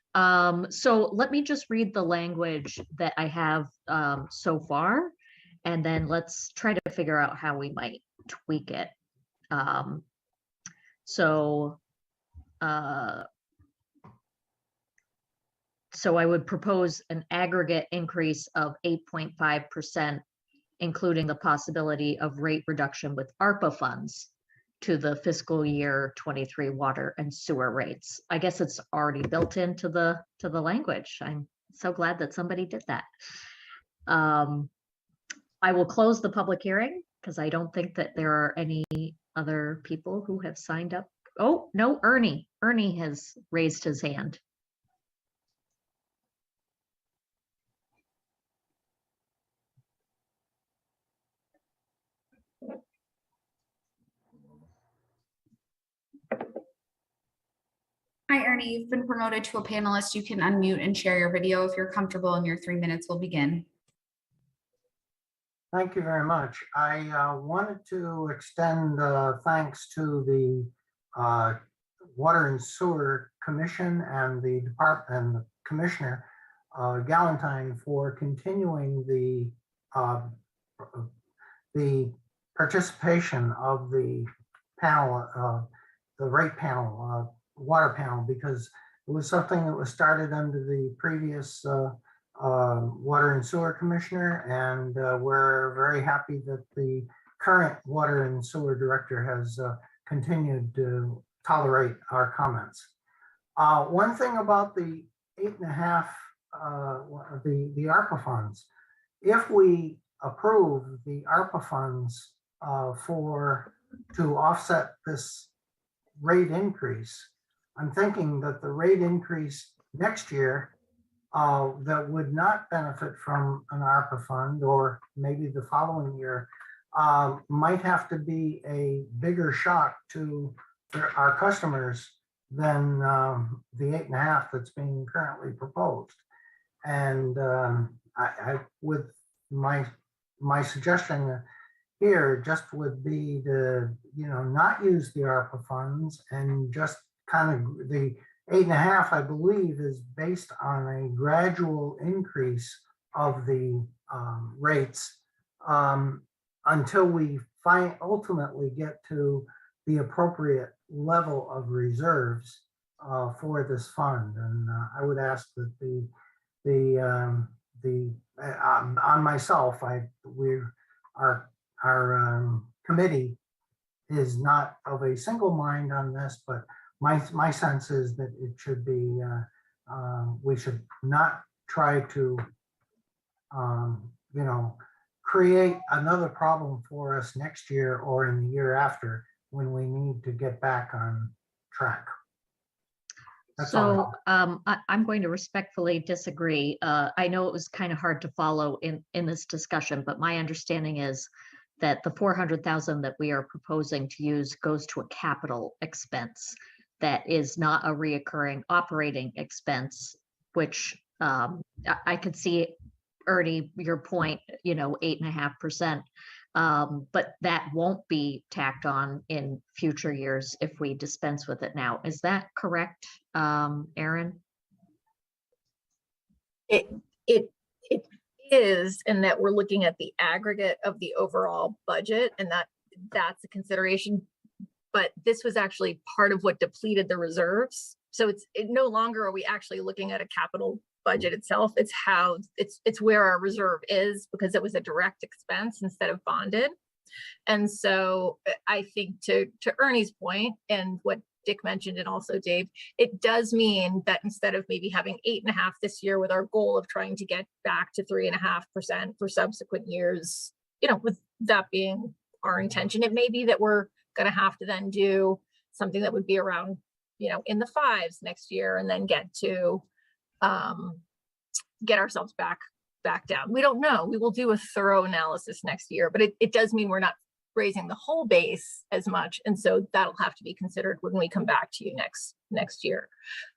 So let me just read the language that I have so far, and then let's try to figure out how we might tweak it. So I would propose an aggregate increase of 8.5%, including the possibility of rate reduction with ARPA funds to the fiscal year 23 water and sewer rates. I guess it's already built into the language. I'm so glad that somebody did that. I will close the public hearing because I don't think that there are any other people who have signed up. Oh, no, Ernie. Ernie has raised his hand. Hi, Ernie. You've been promoted to a panelist. You can unmute and share your video if you're comfortable, and your 3 minutes will begin. Thank you very much. I wanted to extend thanks to the Water and Sewer Commission and the Department and the Commissioner Galantine for continuing the participation of the panel, the rate panel, water panel, because it was something that was started under the previous Water and Sewer Commissioner, and we're very happy that the current Water and Sewer Director has continued to tolerate our comments. One thing about the 8.5, the ARPA funds, if we approve the ARPA funds to offset this rate increase, I'm thinking that the rate increase next year that would not benefit from an ARPA fund, or maybe the following year, might have to be a bigger shock to our customers than the 8.5 that's being currently proposed. And I with my suggestion here just would be to not use the ARPA funds and just kind of the 8.5, I believe, is based on a gradual increase of the rates until we ultimately get to the appropriate level of reserves for this fund. And I would ask that on myself, our committee is not of a single mind on this, but my sense is that it should be, we should not try to, create another problem for us next year or in the year after when we need to get back on track. That's all. So I'm going to respectfully disagree. I know it was kind of hard to follow in this discussion, but my understanding is that the 400,000 that we are proposing to use goes to a capital expense that is not a reoccurring operating expense, which I could see, Ernie, your point, 8.5%. But that won't be tacked on in future years if we dispense with it now. Is that correct, Aaron? It is, in that we're looking at the aggregate of the overall budget, and that's a consideration. But this was actually part of what depleted the reserves. So it no longer are we actually looking at a capital budget itself. It's how it's where our reserve is, because it was a direct expense instead of bonded. And so I think to Ernie's point and what Dick mentioned, and also Dave, it does mean that instead of maybe having 8.5 this year with our goal of trying to get back to 3.5% for subsequent years, with that being our intention, it may be that we're going to have to then do something that would be around, in the 5s next year, and then get ourselves back down. We don't know. We will do a thorough analysis next year, but it does mean we're not raising the whole base as much. And so that'll have to be considered when we come back to you next year.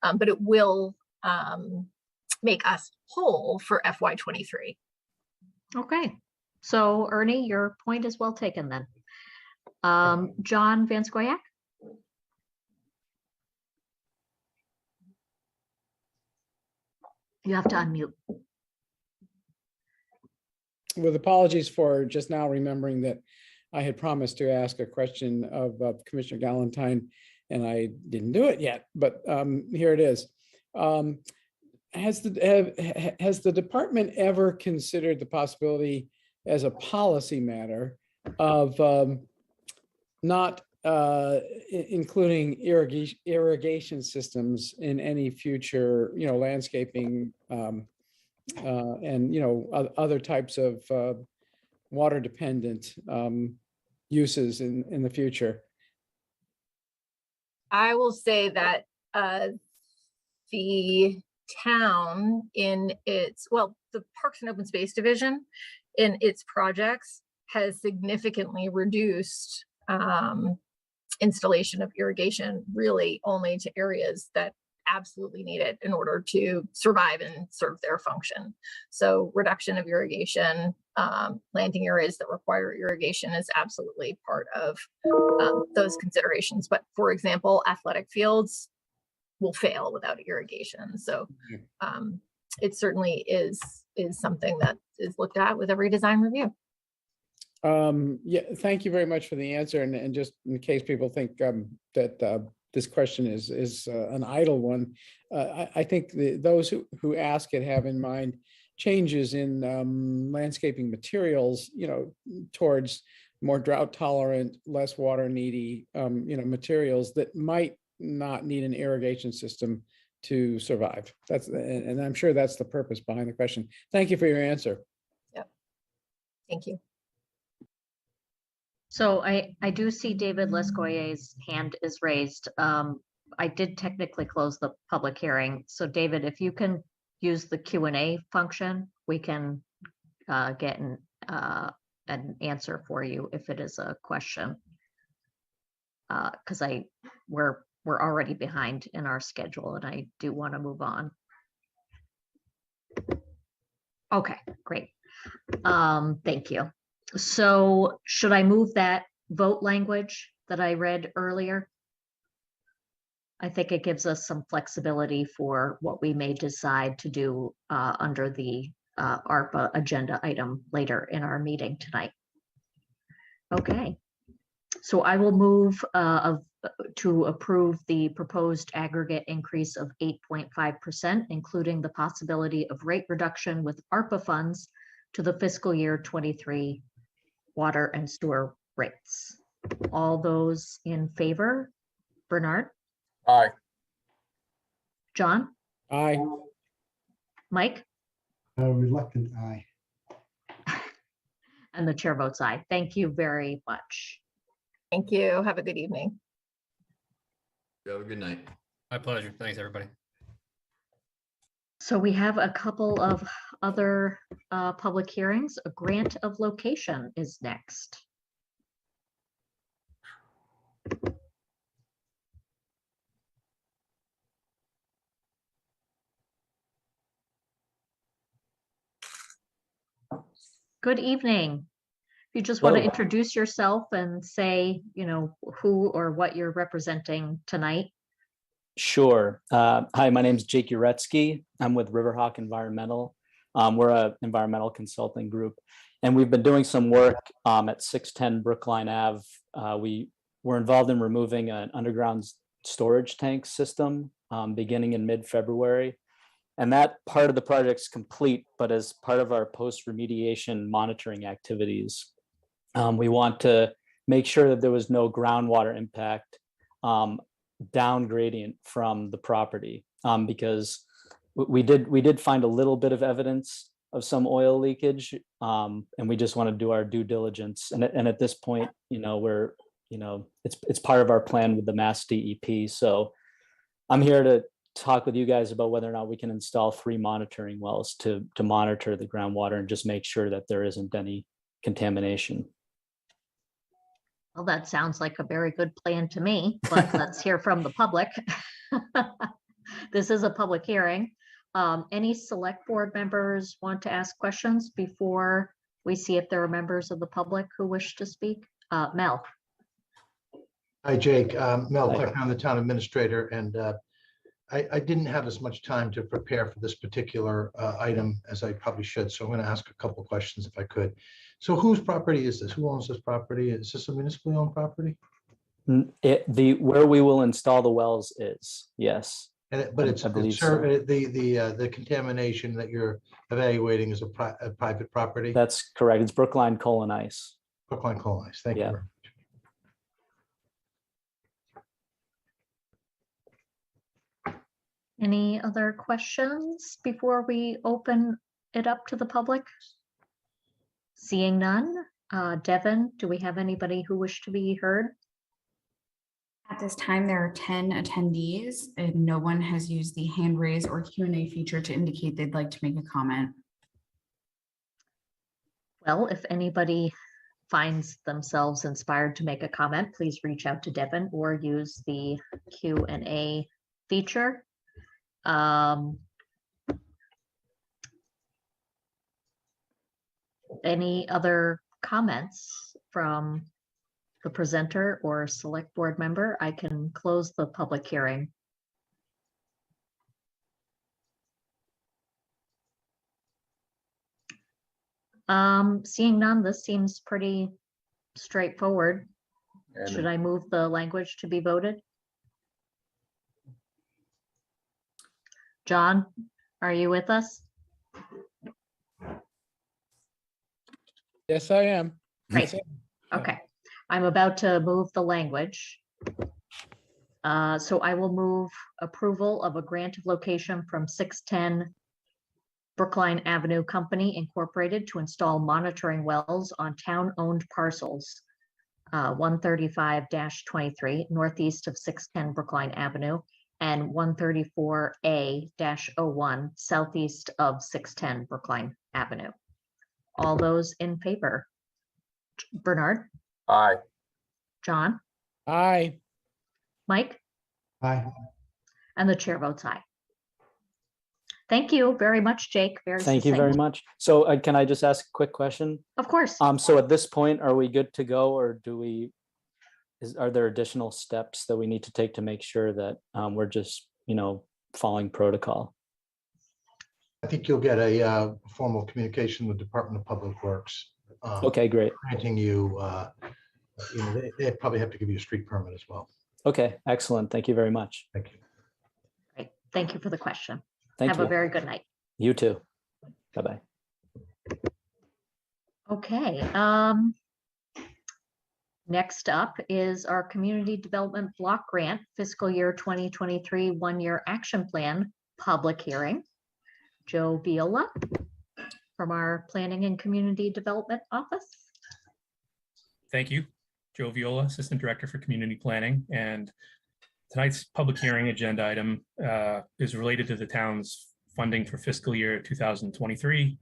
But it will make us whole for FY23. Okay. So Ernie, your point is well taken then. John Van Scoyac? You have to unmute. With apologies for just now remembering that I had promised to ask a question of Commissioner Galantine, and I didn't do it yet, but here it is. Has the department ever considered the possibility as a policy matter of not including irrigation systems in any future, landscaping and other types of water dependent uses in the future? I will say that the town the Parks and Open Space Division in its projects has significantly reduced installation of irrigation, really only to areas that absolutely need it in order to survive and serve their function. So reduction of irrigation, planting areas that require irrigation is absolutely part of those considerations. But for example, athletic fields will fail without irrigation. So it certainly is something that is looked at with every design review. Yeah, thank you very much for the answer. And just in case people think that this question is an idle one, I think those who ask it have in mind changes in landscaping materials, towards more drought tolerant, less water needy, materials that might not need an irrigation system to survive. And I'm sure that's the purpose behind the question. Thank you for your answer. Yep. Thank you. So I do see David Lescoyer's hand is raised. I did technically close the public hearing. So David, if you can use the Q&A function, we can get an answer for you if it is a question. Because we're already behind in our schedule and I do want to move on. Okay, great. Thank you. So should I move that vote language that I read earlier? I think it gives us some flexibility for what we may decide to do under the ARPA agenda item later in our meeting tonight. Okay, so I will move to approve the proposed aggregate increase of 8.5%, including the possibility of rate reduction with ARPA funds to the fiscal year 23 water and sewer rates. All those in favor? Bernard? Aye. John? Aye. Mike? Reluctant aye. And the chair votes aye. Thank you very much. Thank you. Have a good evening. Have a good night. My pleasure. Thanks, everybody. So we have a couple of other public hearings. A grant of location is next. Good evening. If you just want to Hello. introduce yourself and say, you know, who or what you're representing tonight. Sure. Hi, my name is Jake Uretsky. I'm with Riverhawk Environmental. We're an environmental consulting group, and we've been doing some work at 610 Brookline Ave. We were involved in removing an underground storage tank system beginning in mid-February. And that part of the project's complete, but as part of our post-remediation monitoring activities, we want to make sure that there was no groundwater impact down gradient from the property, because we did find a little bit of evidence of some oil leakage, and we just want to do our due diligence. And at this point, you know, it's part of our plan with the Mass DEP. So I'm here to talk with you guys about whether or not we can install 3 monitoring wells to monitor the groundwater and just make sure that there isn't any contamination. Well, that sounds like a very good plan to me, but let's hear from the public. This is a public hearing. Any select board members want to ask questions before we see if there are members of the public who wish to speak? Mel. Hi, Jake. Mel Hi. Clark, I'm the town administrator, and I didn't have as much time to prepare for this particular item as I probably should, so I'm going to ask a couple of questions if I could. So whose property is this? Who owns this property? Is this a municipally owned property? Where we will install the wells is, yes. But it's I believe the contamination that you're evaluating is a private property? That's correct. It's Brookline Coal and Ice. Brookline Coal and Ice. Thank you Yeah. very much. Any other questions before we open it up to the public? Seeing none. Devin, do we have anybody who wish to be heard? At this time, there are 10 attendees and no one has used the hand raise or Q&A feature to indicate they'd like to make a comment. Well, if anybody finds themselves inspired to make a comment, please reach out to Devin or use the Q&A feature. Any other comments from the presenter or select board member? I can close the public hearing. Seeing none, this seems pretty straightforward. Should I move the language to be voted? John, are you with us? Yes, I am. Great. Okay, I'm about to move the language. So I will move approval of a grant of location from 610 Brookline Avenue Company Incorporated to install monitoring wells on town-owned parcels 135-23 northeast of 610 Brookline Avenue and 134A-01 southeast of 610 Brookline Avenue. All those in favor? Bernard? Aye. John? Aye. Mike? Aye. And the chair votes aye. Thank you very much, Jake. Thank you very much. So can I just ask a quick question? Of course. So at this point, are we good to go, or do we are there additional steps that we need to take to make sure that we're just, following protocol? I think you'll get a formal communication with Department of Public Works. Okay, great. Granting you, they'd probably have to give you a street permit as well. Okay, excellent. Thank you very much. Thank you. Great. Thank you for the question. Thank Have you. a very good night. You too. Bye-bye. Okay. Next up is our Community Development Block Grant Fiscal Year 2023 One-Year Action Plan Public Hearing. Joe Viola from our Planning and Community Development Office. Thank you. Joe Viola, Assistant Director for Community Planning. And tonight's public hearing agenda item is related to the town's funding for fiscal year 2023.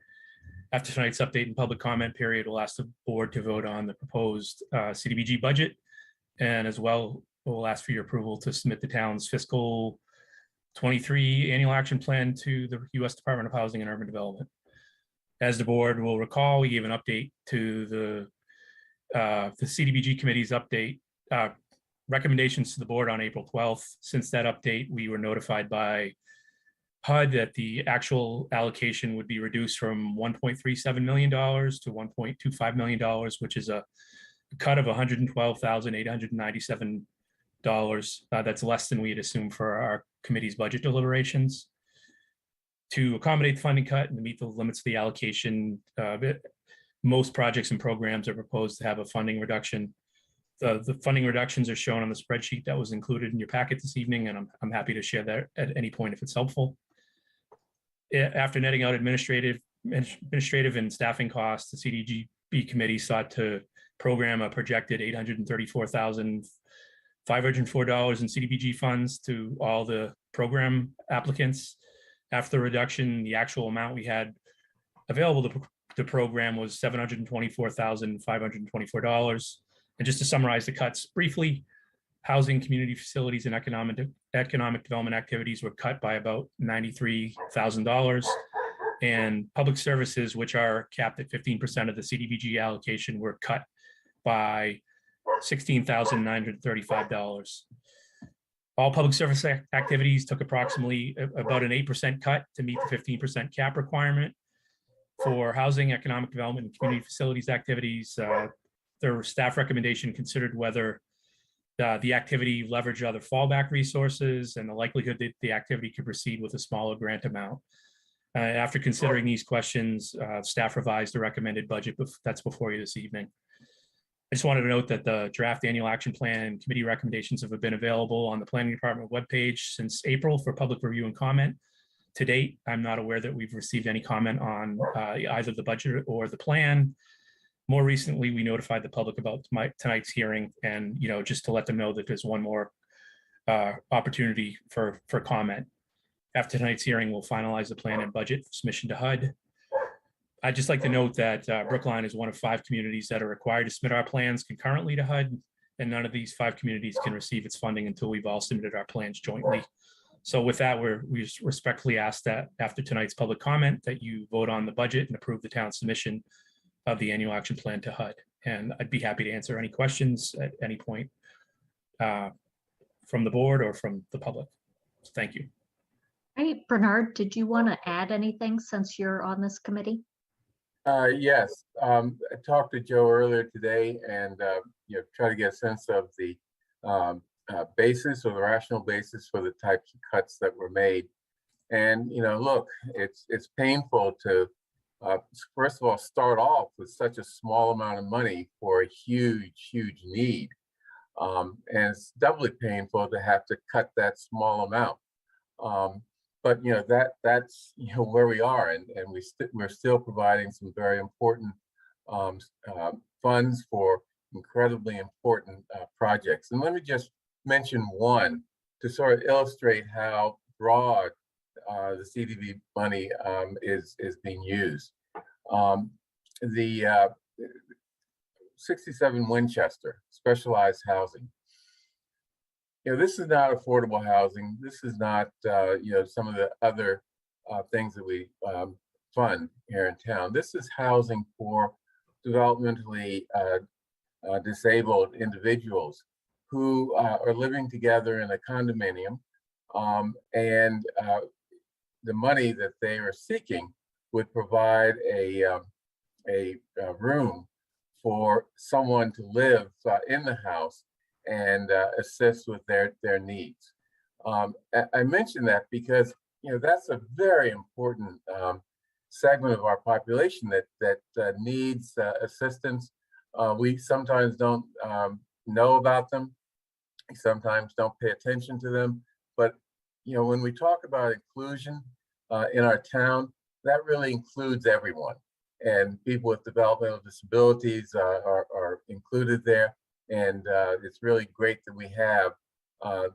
After tonight's update and public comment period, we'll ask the board to vote on the proposed CDBG budget. And as well, we'll ask for your approval to submit the town's fiscal 23 annual action plan to the U.S. Department of Housing and Urban Development. As the board will recall, we gave an update to the CDBG committee's update recommendations to the board on April 12th. Since that update, we were notified by HUD that the actual allocation would be reduced from $1.37 million to $1.25 million, which is a cut of $112,897. That's less than we had assumed for our committee's budget deliberations. To accommodate the funding cut and to meet the limits of the allocation, most projects and programs are proposed to have a funding reduction. The funding reductions are shown on the spreadsheet that was included in your packet this evening, and I'm happy to share that at any point if it's helpful. After netting out administrative and staffing costs, the CDBG committee sought to program a projected $834,504 in CDBG funds to all the program applicants. After the reduction, the actual amount we had available to program was $724,524. And just to summarize the cuts briefly, housing, community facilities, and economic development activities were cut by about $93,000. And public services, which are capped at 15% of the CDBG allocation, were cut by $16,935. All public service activities took approximately about an 8% cut to meet the 15% cap requirement. For housing, economic development, and community facilities activities, their staff recommendation considered whether the activity leveraged other fallback resources and the likelihood that the activity could proceed with a smaller grant amount. After considering these questions, staff revised the recommended budget that's before you this evening. I just wanted to note that the draft annual action plan and committee recommendations have been available on the planning department webpage since April for public review and comment. To date, I'm not aware that we've received any comment on either the budget or the plan. More recently, we notified the public about tonight's hearing, and just to let them know that there's one more opportunity for comment. After tonight's hearing, we'll finalize the plan and budget for submission to HUD. I'd just like to note that Brookline is one of 5 communities that are required to submit our plans concurrently to HUD, and none of these 5 communities can receive its funding until we've all submitted our plans jointly. So with that, we respectfully ask that after tonight's public comment that you vote on the budget and approve the town's submission of the annual action plan to HUD. And I'd be happy to answer any questions at any point from the board or from the public. So thank you. Hey, Bernard, did you want to add anything since you're on this committee? Yes, I talked to Joe earlier today and try to get a sense of the basis or the rational basis for the types of cuts that were made. And look, it's painful to first of all start off with such a small amount of money for a huge need, and it's doubly painful to have to cut that small amount. But that's where we are, and we're still providing some very important funds for incredibly important projects. And let me just mention one to sort of illustrate how broad the CDB money is being used. The 67 Winchester specialized housing. This is not affordable housing. This is not, some of the other things that we fund here in town. This is housing for developmentally disabled individuals who are living together in a condominium, and the money that they are seeking would provide a room for someone to live in the house and assist with their needs. I mention that because that's a very important segment of our population that needs assistance. We sometimes don't know about them. We sometimes don't pay attention to them. But when we talk about inclusion in our town, that really includes everyone. And people with developmental disabilities are included there. And it's really great that we have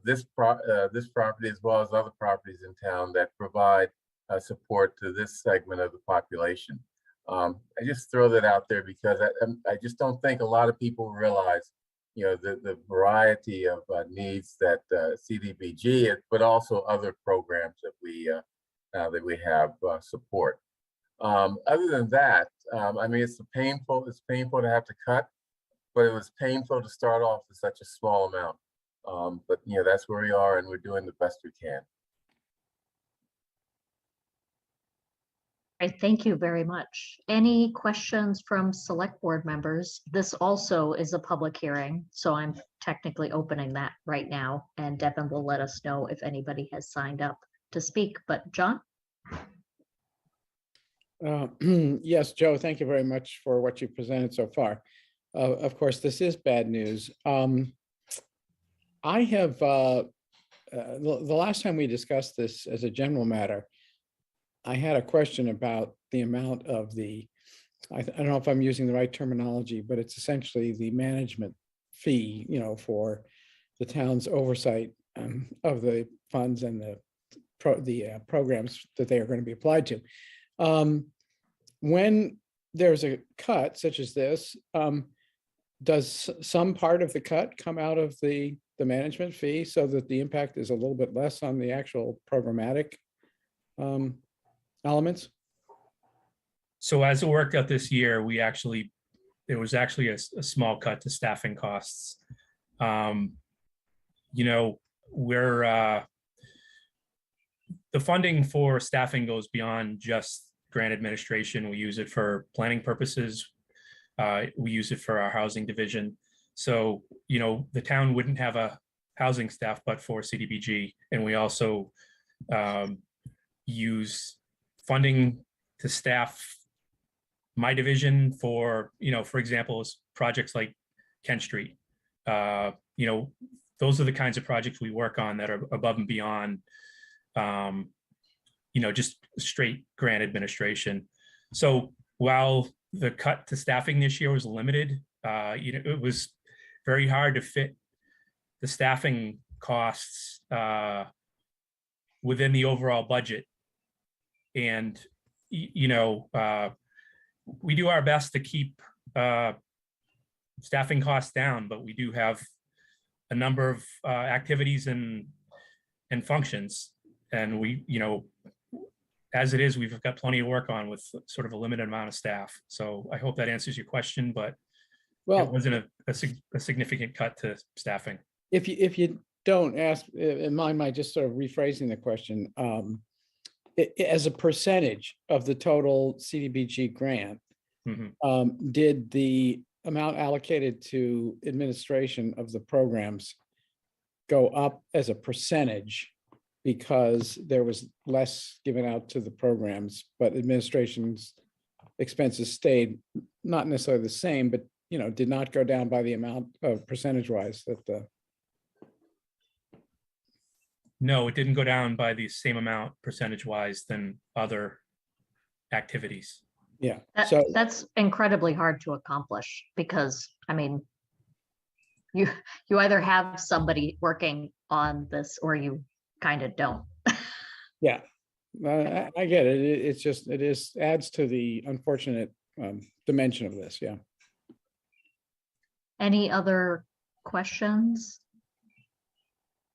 this property as well as other properties in town that provide support to this segment of the population. I just throw that out there because I just don't think a lot of people realize, the variety of needs that CDBG, but also other programs that we have support. Other than that, I mean, it's painful to have to cut, but it was painful to start off with such a small amount. But that's where we are, and we're doing the best we can. Right, thank you very much. Any questions from select board members? This also is a public hearing, so I'm technically opening that right now, and Devin will let us know if anybody has signed up to speak. But John? Yes, Joe, thank you very much for what you presented so far. Of course, this is bad news. I have, the last time we discussed this as a general matter, I had a question about the amount of I don't know if I'm using the right terminology, but it's essentially the management fee, for the town's oversight of the funds and the programs that they are going to be applied to. When there's a cut such as this, does some part of the cut come out of the management fee so that the impact is a little bit less on the actual programmatic elements? So as it worked out this year, there was actually a small cut to staffing costs. The funding for staffing goes beyond just grant administration. We use it for planning purposes. We use it for our housing division. So, the town wouldn't have a housing staff but for CDBG. And we also use funding to staff my division for example, projects like Kent Street. Those are the kinds of projects we work on that are above and beyond just straight grant administration. So while the cut to staffing this year was limited, it was very hard to fit the staffing costs within the overall budget. And, we do our best to keep staffing costs down, but we do have a number of activities and functions. And we, as it is, we've got plenty of work on with sort of a limited amount of staff. So I hope that answers your question, but it wasn't a significant cut to staffing. If you don't ask, in my mind, just sort of rephrasing the question, as a percentage of the total CDBG grant, did the amount allocated to administration of the programs go up as a percentage because there was less given out to the programs, but administration's expenses stayed not necessarily the same, but did not go down by the amount of percentage-wise that the. No, it didn't go down by the same amount percentage-wise than other activities. Yeah, so that's incredibly hard to accomplish because, I mean, you either have somebody working on this or you kind of don't. Yeah, I get it. It's just, adds to the unfortunate dimension of this, yeah. Any other questions?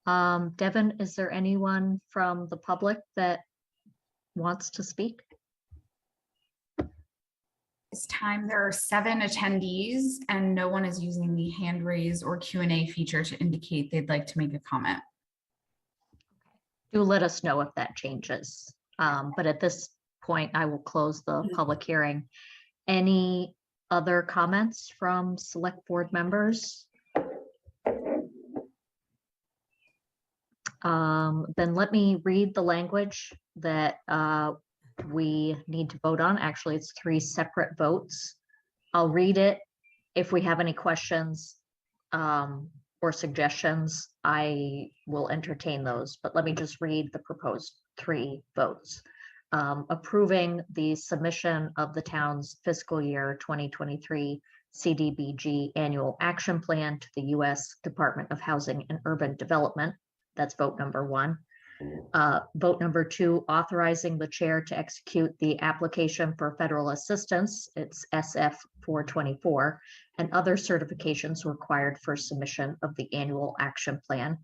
Devin, is there anyone from the public that wants to speak? This time there are 7 attendees and no one is using the hand raise or Q&A feature to indicate they'd like to make a comment. Do let us know if that changes. But at this point, I will close the public hearing. Any other comments from select board members? Then let me read the language that we need to vote on. Actually, it's 3 separate votes. I'll read it. If we have any questions or suggestions, I will entertain those. But let me just read the proposed 3 votes. Approving the submission of the town's fiscal year 2023 CDBG annual action plan to the U.S. Department of Housing and Urban Development. That's vote number 1. Vote number 2, authorizing the chair to execute the application for federal assistance, it's SF 424, and other certifications required for submission of the annual action plan.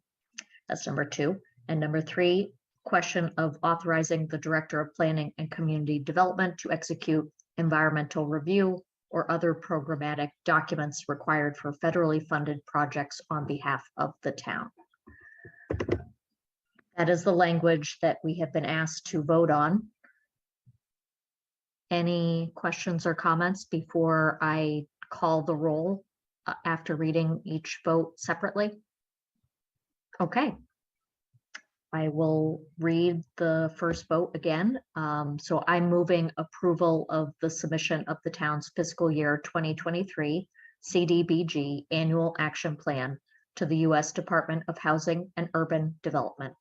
That's number 2. And number 3, question of authorizing the Director of Planning and Community Development to execute environmental review or other programmatic documents required for federally funded projects on behalf of the town. That is the language that we have been asked to vote on. Any questions or comments before I call the roll after reading each vote separately? Okay. I will read the first vote again. So I'm moving approval of the submission of the town's fiscal year 2023 CDBG annual action plan to the U.S. Department of Housing and Urban Development.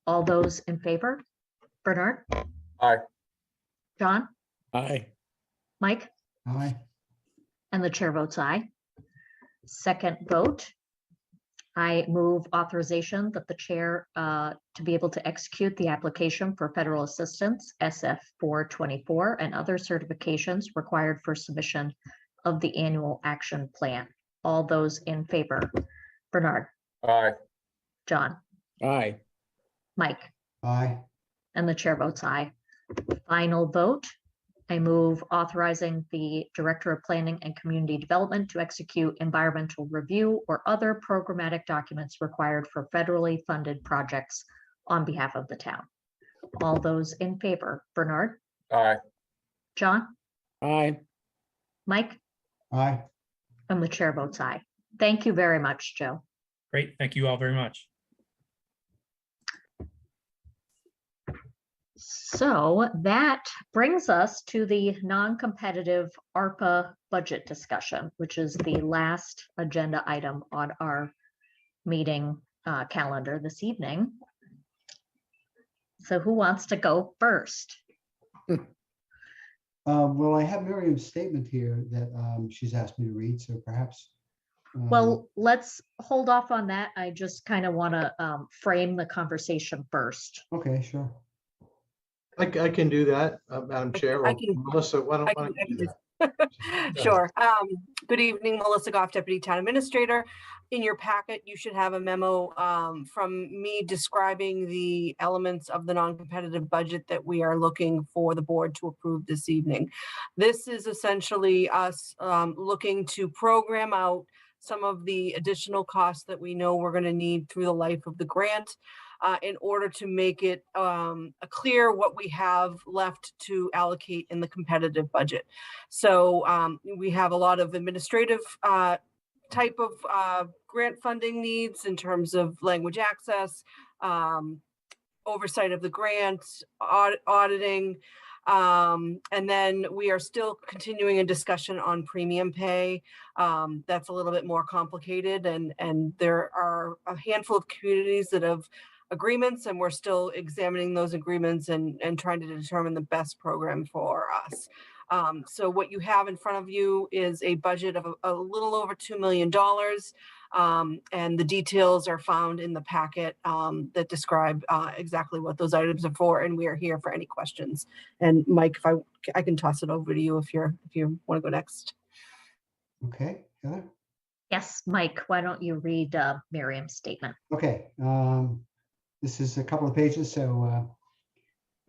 All those in favor? Bernard? Aye. John? Aye. Mike? Aye. And the chair votes aye. Second vote, I move authorization that the chair to be able to execute the application for federal assistance, SF 424, and other certifications required for submission of the annual action plan. All those in favor? Bernard? Aye. John? Aye. Mike? Aye. And the chair votes aye. Final vote, I move authorizing the Director of Planning and Community Development to execute environmental review or other programmatic documents required for federally funded projects on behalf of the town. All those in favor? Bernard? Aye. John? Aye. Mike? Aye. And the chair votes aye. Thank you very much, Joe. Great. Thank you all very much. So that brings us to the non-competitive ARPA budget discussion, which is the last agenda item on our meeting calendar this evening. So who wants to go first? Well, I have Miriam's statement here that she's asked me to read, so perhaps. Well, let's hold off on that. I just kind of want to frame the conversation first. Okay, sure. I can do that, Madam Chair. I Well, can- Melissa, why I don't you do that? Sure. Good evening, Melissa Goff, Deputy Town Administrator. In your packet, you should have a memo from me describing the elements of the non-competitive budget that we are looking for the board to approve this evening. This is essentially us looking to program out some of the additional costs that we know we're going to need through the life of the grant. In order to make it clear what we have left to allocate in the competitive budget. So we have a lot of administrative type of grant funding needs in terms of language access, oversight of the grants, auditing, and then we are still continuing a discussion on premium pay. That's a little bit more complicated, and there are a handful of communities that have agreements, and we're still examining those agreements and trying to determine the best program for us. So what you have in front of you is a budget of a little over $2 million. And the details are found in the packet that describe exactly what those items are for, and we are here for any questions. And Mike, if I can toss it over to you if you want to go next. Okay, Heather? Yes, Mike, why don't you read Miriam's statement? Okay, this is a couple of pages, so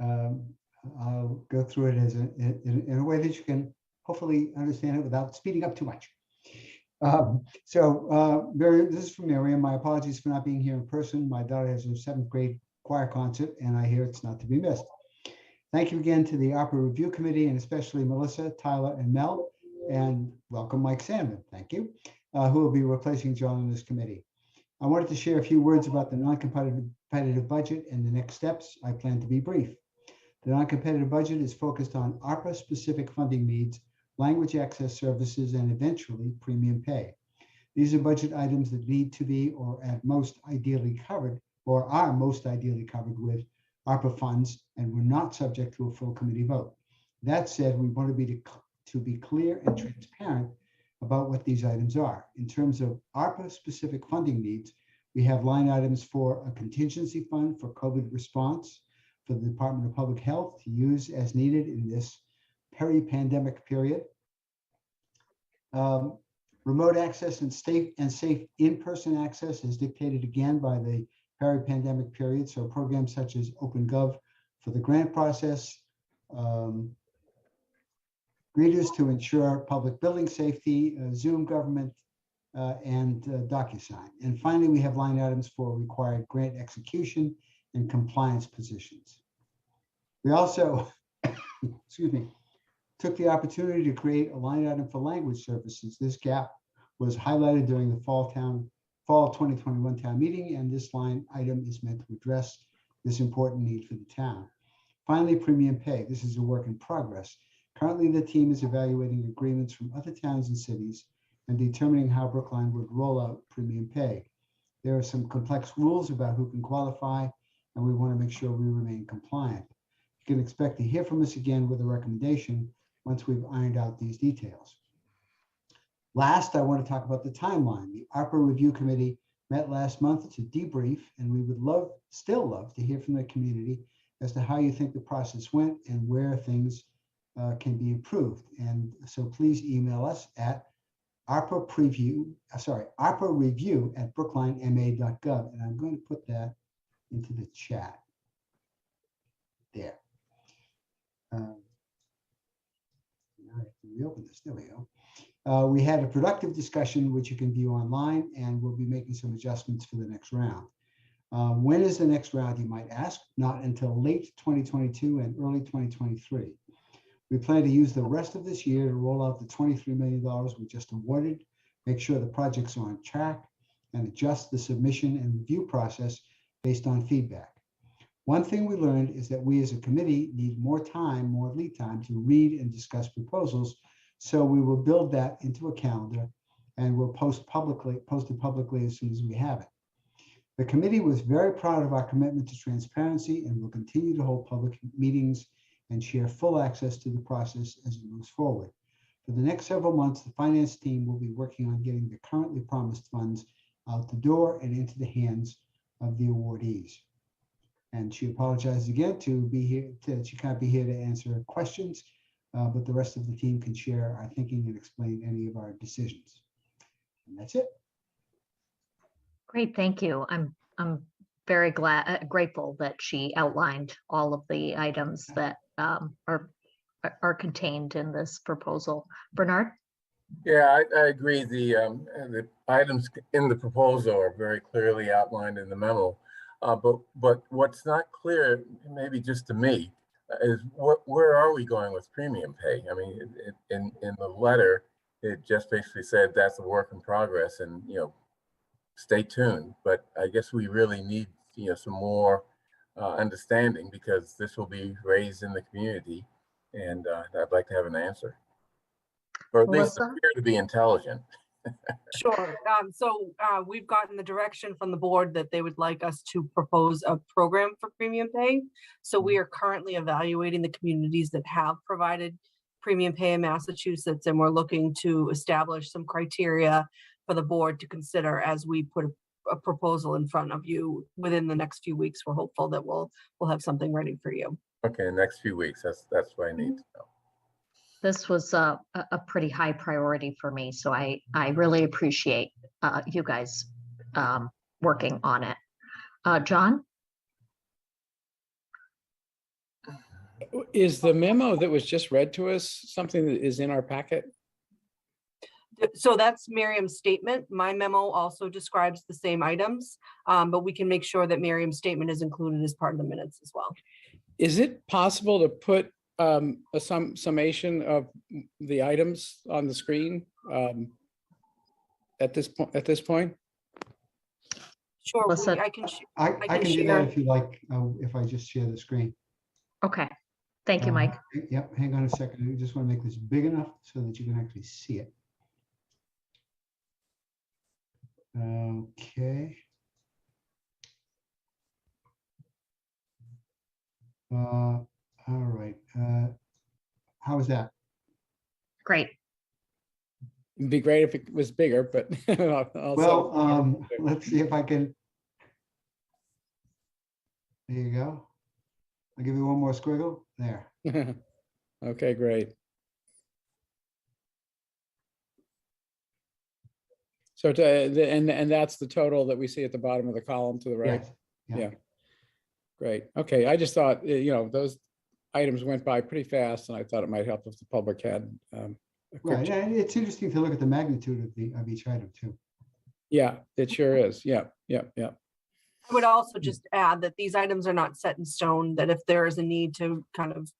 I'll go through it as in a way that you can hopefully understand it without speeding up too much. This is from Miriam. My apologies for not being here in person. My daughter has her 7th grade choir concert, and I hear it's not to be missed. Thank you again to the Arpa Review Committee, and especially Melissa, Tyler, and Mel, and welcome Mike Sandman. Thank you, who will be replacing John in this committee. I wanted to share a few words about the non-competitive budget and the next steps. I plan to be brief. The non-competitive budget is focused on ARPA-specific funding needs, language access services, and eventually premium pay. These are budget items that need to be or at most ideally covered or are most ideally covered with ARPA funds and were not subject to a full committee vote. That said, we want to be clear and transparent about what these items are. In terms of ARPA-specific funding needs, we have line items for a contingency fund for COVID response for the Department of Public Health to use as needed in this peri-pandemic period. Remote access and safe in-person access is dictated again by the peri-pandemic period. So programs such as OpenGov for the grant process, greeters to ensure public building safety, Zoom government, and DocuSign. And finally, we have line items for required grant execution and compliance positions. We also, excuse me, took the opportunity to create a line item for language services. This gap was highlighted during the fall 2021 town meeting, and this line item is meant to address this important need for the town. Finally, premium pay. This is a work in progress. Currently, the team is evaluating agreements from other towns and cities and determining how Brookline would roll out premium pay. There are some complex rules about who can qualify, and we want to make sure we remain compliant. You can expect to hear from us again with a recommendation once we've ironed out these details. Last, I want to talk about the timeline. The ARPA Review Committee met last month to debrief, and we would still love to hear from the community as to how you think the process went and where things can be improved. And so please email us at arpareview@brooklinema.gov. And I'm going to put that into the chat there. Now I have to reopen this. There we go. We had a productive discussion, which you can view online, and we'll be making some adjustments for the next round. When is the next round, you might ask? Not until late 2022 and early 2023. We plan to use the rest of this year to roll out the $23 million we just awarded, make sure the projects are on track, and adjust the submission and review process based on feedback. One thing we learned is that we as a committee need more lead time to read and discuss proposals. So we will build that into a calendar and we'll post it publicly as soon as we have it. The committee was very proud of our commitment to transparency and will continue to hold public meetings and share full access to the process as it moves forward. For the next several months, the finance team will be working on getting the currently promised funds out the door and into the hands of the awardees. And she apologizes again to be here, she can't be here to answer questions, but the rest of the team can share our thinking and explain any of our decisions. And that's it. Great, thank you. I'm very grateful that she outlined all of the items that are contained in this proposal. Bernard? Yeah, I agree. The items in the proposal are very clearly outlined in the memo. But what's not clear, maybe just to me, is where are we going with premium pay? I mean, in the letter, it just basically said that's a work in progress, and stay tuned. But I guess we really need some more understanding, because this will be raised in the community, and I'd like to have an answer, or at least appear to be intelligent. Sure. We've gotten the direction from the board that they would like us to propose a program for premium pay. So we are currently evaluating the communities that have provided premium pay in Massachusetts, and we're looking to establish some criteria for the board to consider as we put a proposal in front of you within the next few weeks. We're hopeful that we'll have something ready for you. Okay, next few weeks. That's what I need to know. This was a pretty high priority for me, so I really appreciate you guys working on it. John? Is the memo that was just read to us something that is in our packet? So that's Miriam's statement. My memo also describes the same items, but we can make sure that Miriam's statement is included as part of the minutes as well. Is it possible to put a summation of the items on the screen at this point? Sure, Melissa? I can I can do share. that if you like, if I just share the screen. Okay, thank you, Mike. Yep, hang on a second. I just want to make this big enough so that you can actually see it. Okay. All right. How is that? Great. It'd be great if it was bigger, but well, let's see if I can. There you go. I'll give you one more squiggle there. Okay, great. So and that's the total that we see at the bottom of the column to the right. Yes. Yeah. Great. Okay. I just thought, those items went by pretty fast, and I thought it might help if the public had a quick Right. And it's interesting to look at the magnitude of each item too. Yeah, it sure is. Yeah. I would also just add that these items are not set in stone, that if there is a need to kind of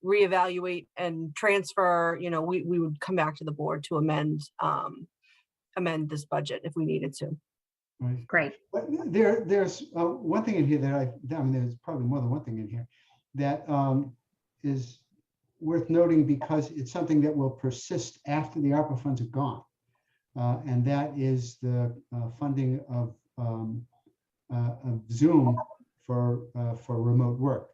reevaluate and transfer, we would come back to the board to amend this budget if we needed to. Right. Great. But there's one thing in here that I mean, there's probably more than one thing in here that is worth noting because it's something that will persist after the ARPA funds are gone. And that is the funding of Zoom for remote work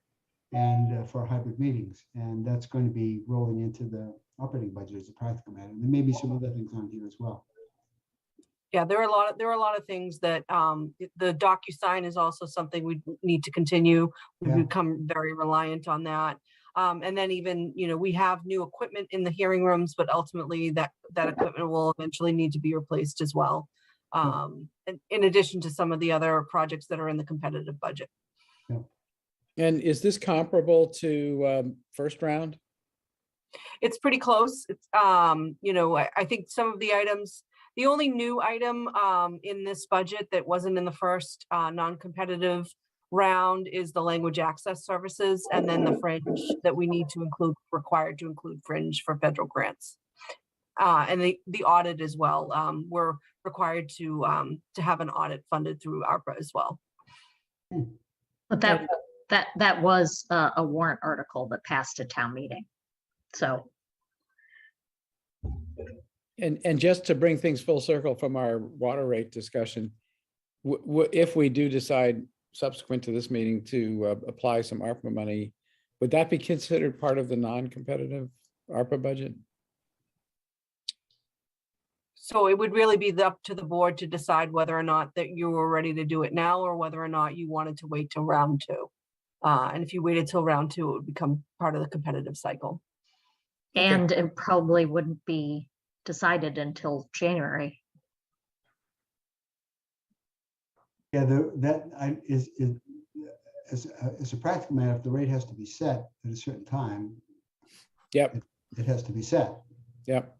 and for hybrid meetings. And that's going to be rolling into the operating budget as a practical matter. And there may be some other things on here as well. Yeah, there are a lot of things that the DocuSign is also something we need to continue. We've become very reliant on that. And then even, we have new equipment in the hearing rooms, but ultimately that equipment will eventually need to be replaced as well. And in addition to some of the other projects that are in the competitive budget. Yeah. And is this comparable to first round? It's pretty close. It's, I think some of the items, the only new item in this budget that wasn't in the first non-competitive round is the language access services, and then the fringe that we need to include, required to include fringe for federal grants. And the audit as well. We're required to have an audit funded through Arpa as well. But that was a warrant article that passed a town meeting. So. And just to bring things full circle from our water rate discussion, if we do decide subsequent to this meeting to apply some ARPA money, would that be considered part of the non-competitive ARPA budget? So it would really be up to the board to decide whether or not that you were ready to do it now, or whether or not you wanted to wait till round two. And if you waited till round two, it would become part of the competitive cycle. And it probably wouldn't be decided until January. Yeah, as a practical matter, if the rate has to be set at a certain time, it has to be set. Yep.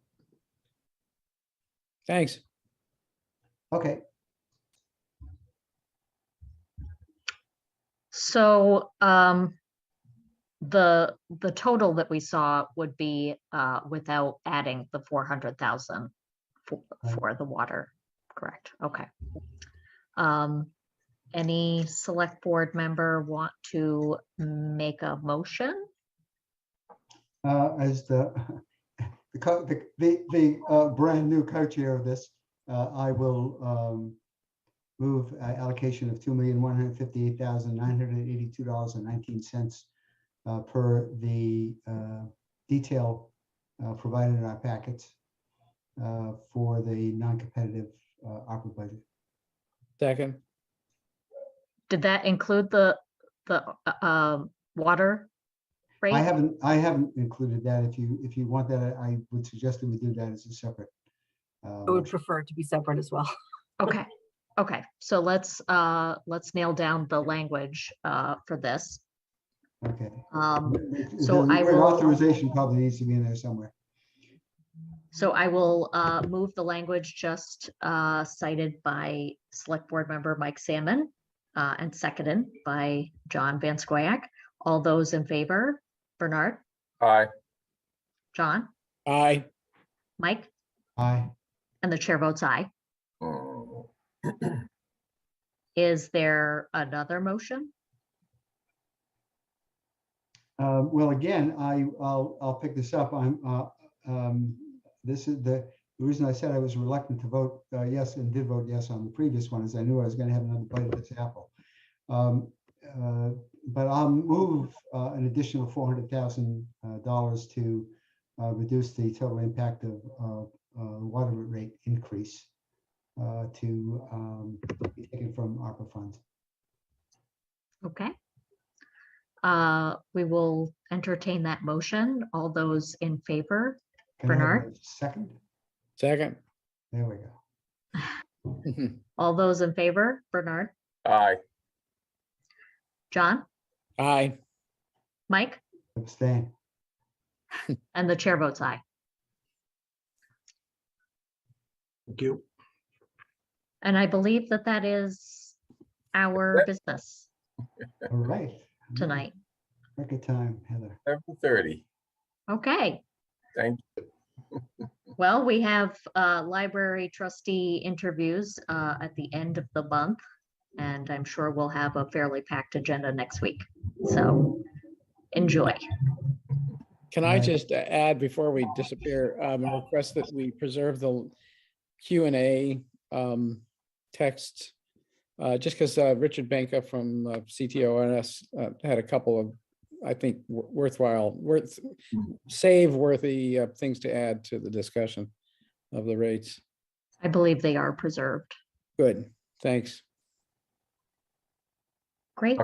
Thanks. Okay. So the total that we saw would be without adding the 400,000 for the water, correct? Okay. Any select board member want to make a motion? As the brand new co-chair of this, I will move allocation of $2,158,982.19 per the detail provided in our packets for the non-competitive ARPA budget. Second. Did that include the water rate? I haven't included that. If you want that, I would suggest that we do that as a separate. I would prefer it to be separate as well. Okay. Okay. So let's nail down the language for this. Okay. So The I word will, authorization probably needs to be in there somewhere. so I will move the language just cited by Select Board Member Mike Salmon and seconded by John Van Scoyac. All those in favor, Bernard, Aye. John, Aye. Mike, Aye. and the chair votes aye. Oh. Is there another motion? Well, again, I'll pick this up. This is the reason I said I was reluctant to vote yes and did vote yes on the previous one is I knew I was going to have another bite of this apple. But I'll move an additional $400,000 to reduce the total impact of water rate increase to be taken from ARPA funds. Okay. We will entertain that motion. All those in favor, Can I have Bernard, a second? Second. There we go. all those in favor, Bernard, Aye. John, Aye. Mike, Abstain. and the chair votes aye. Thank you. And I believe that that is our business All right. tonight. Record time, Heather. 7:30. Okay. Thank you. Well, we have library trustee interviews at the end of the month, and I'm sure we'll have a fairly packed agenda next week. So enjoy. Can I just add before we disappear, a request that we preserve the Q&A text, just because Richard Benka from CTONS had a couple of, I think, worthy things to add to the discussion of the rates. I believe they are preserved. Good, thanks. Great.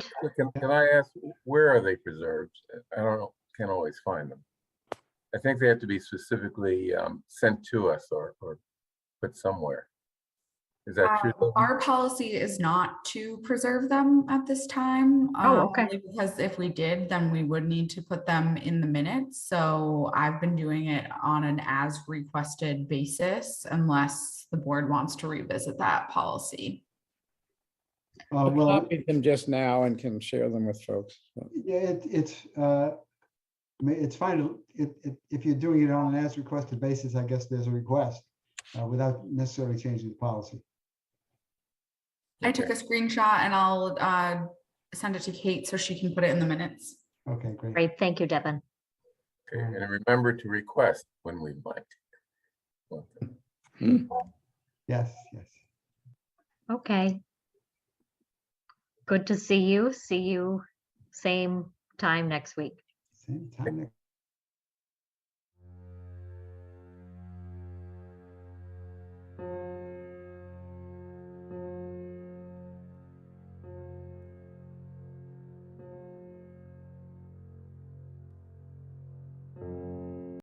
Can I ask, where are they preserved? I don't know, can't always find them. I think they have to be specifically sent to us or put somewhere. Is that true? Our policy is not to preserve them at this time. Okay. Only because if we did, then we would need to put them in the minutes. So I've been doing it on an as requested basis unless the board wants to revisit that policy. I Well, copied them just now and can share them with folks. yeah, it's fine. If you're doing it on an as requested basis, I guess there's a request without necessarily changing the policy. I took a screenshot and I'll send it to Kate so she can put it in the minutes. Okay, great. Great. Thank you, Devin. Okay, and remember to request when we might. Yes, yes. Okay. Good to see you. See you same time next week. Same time next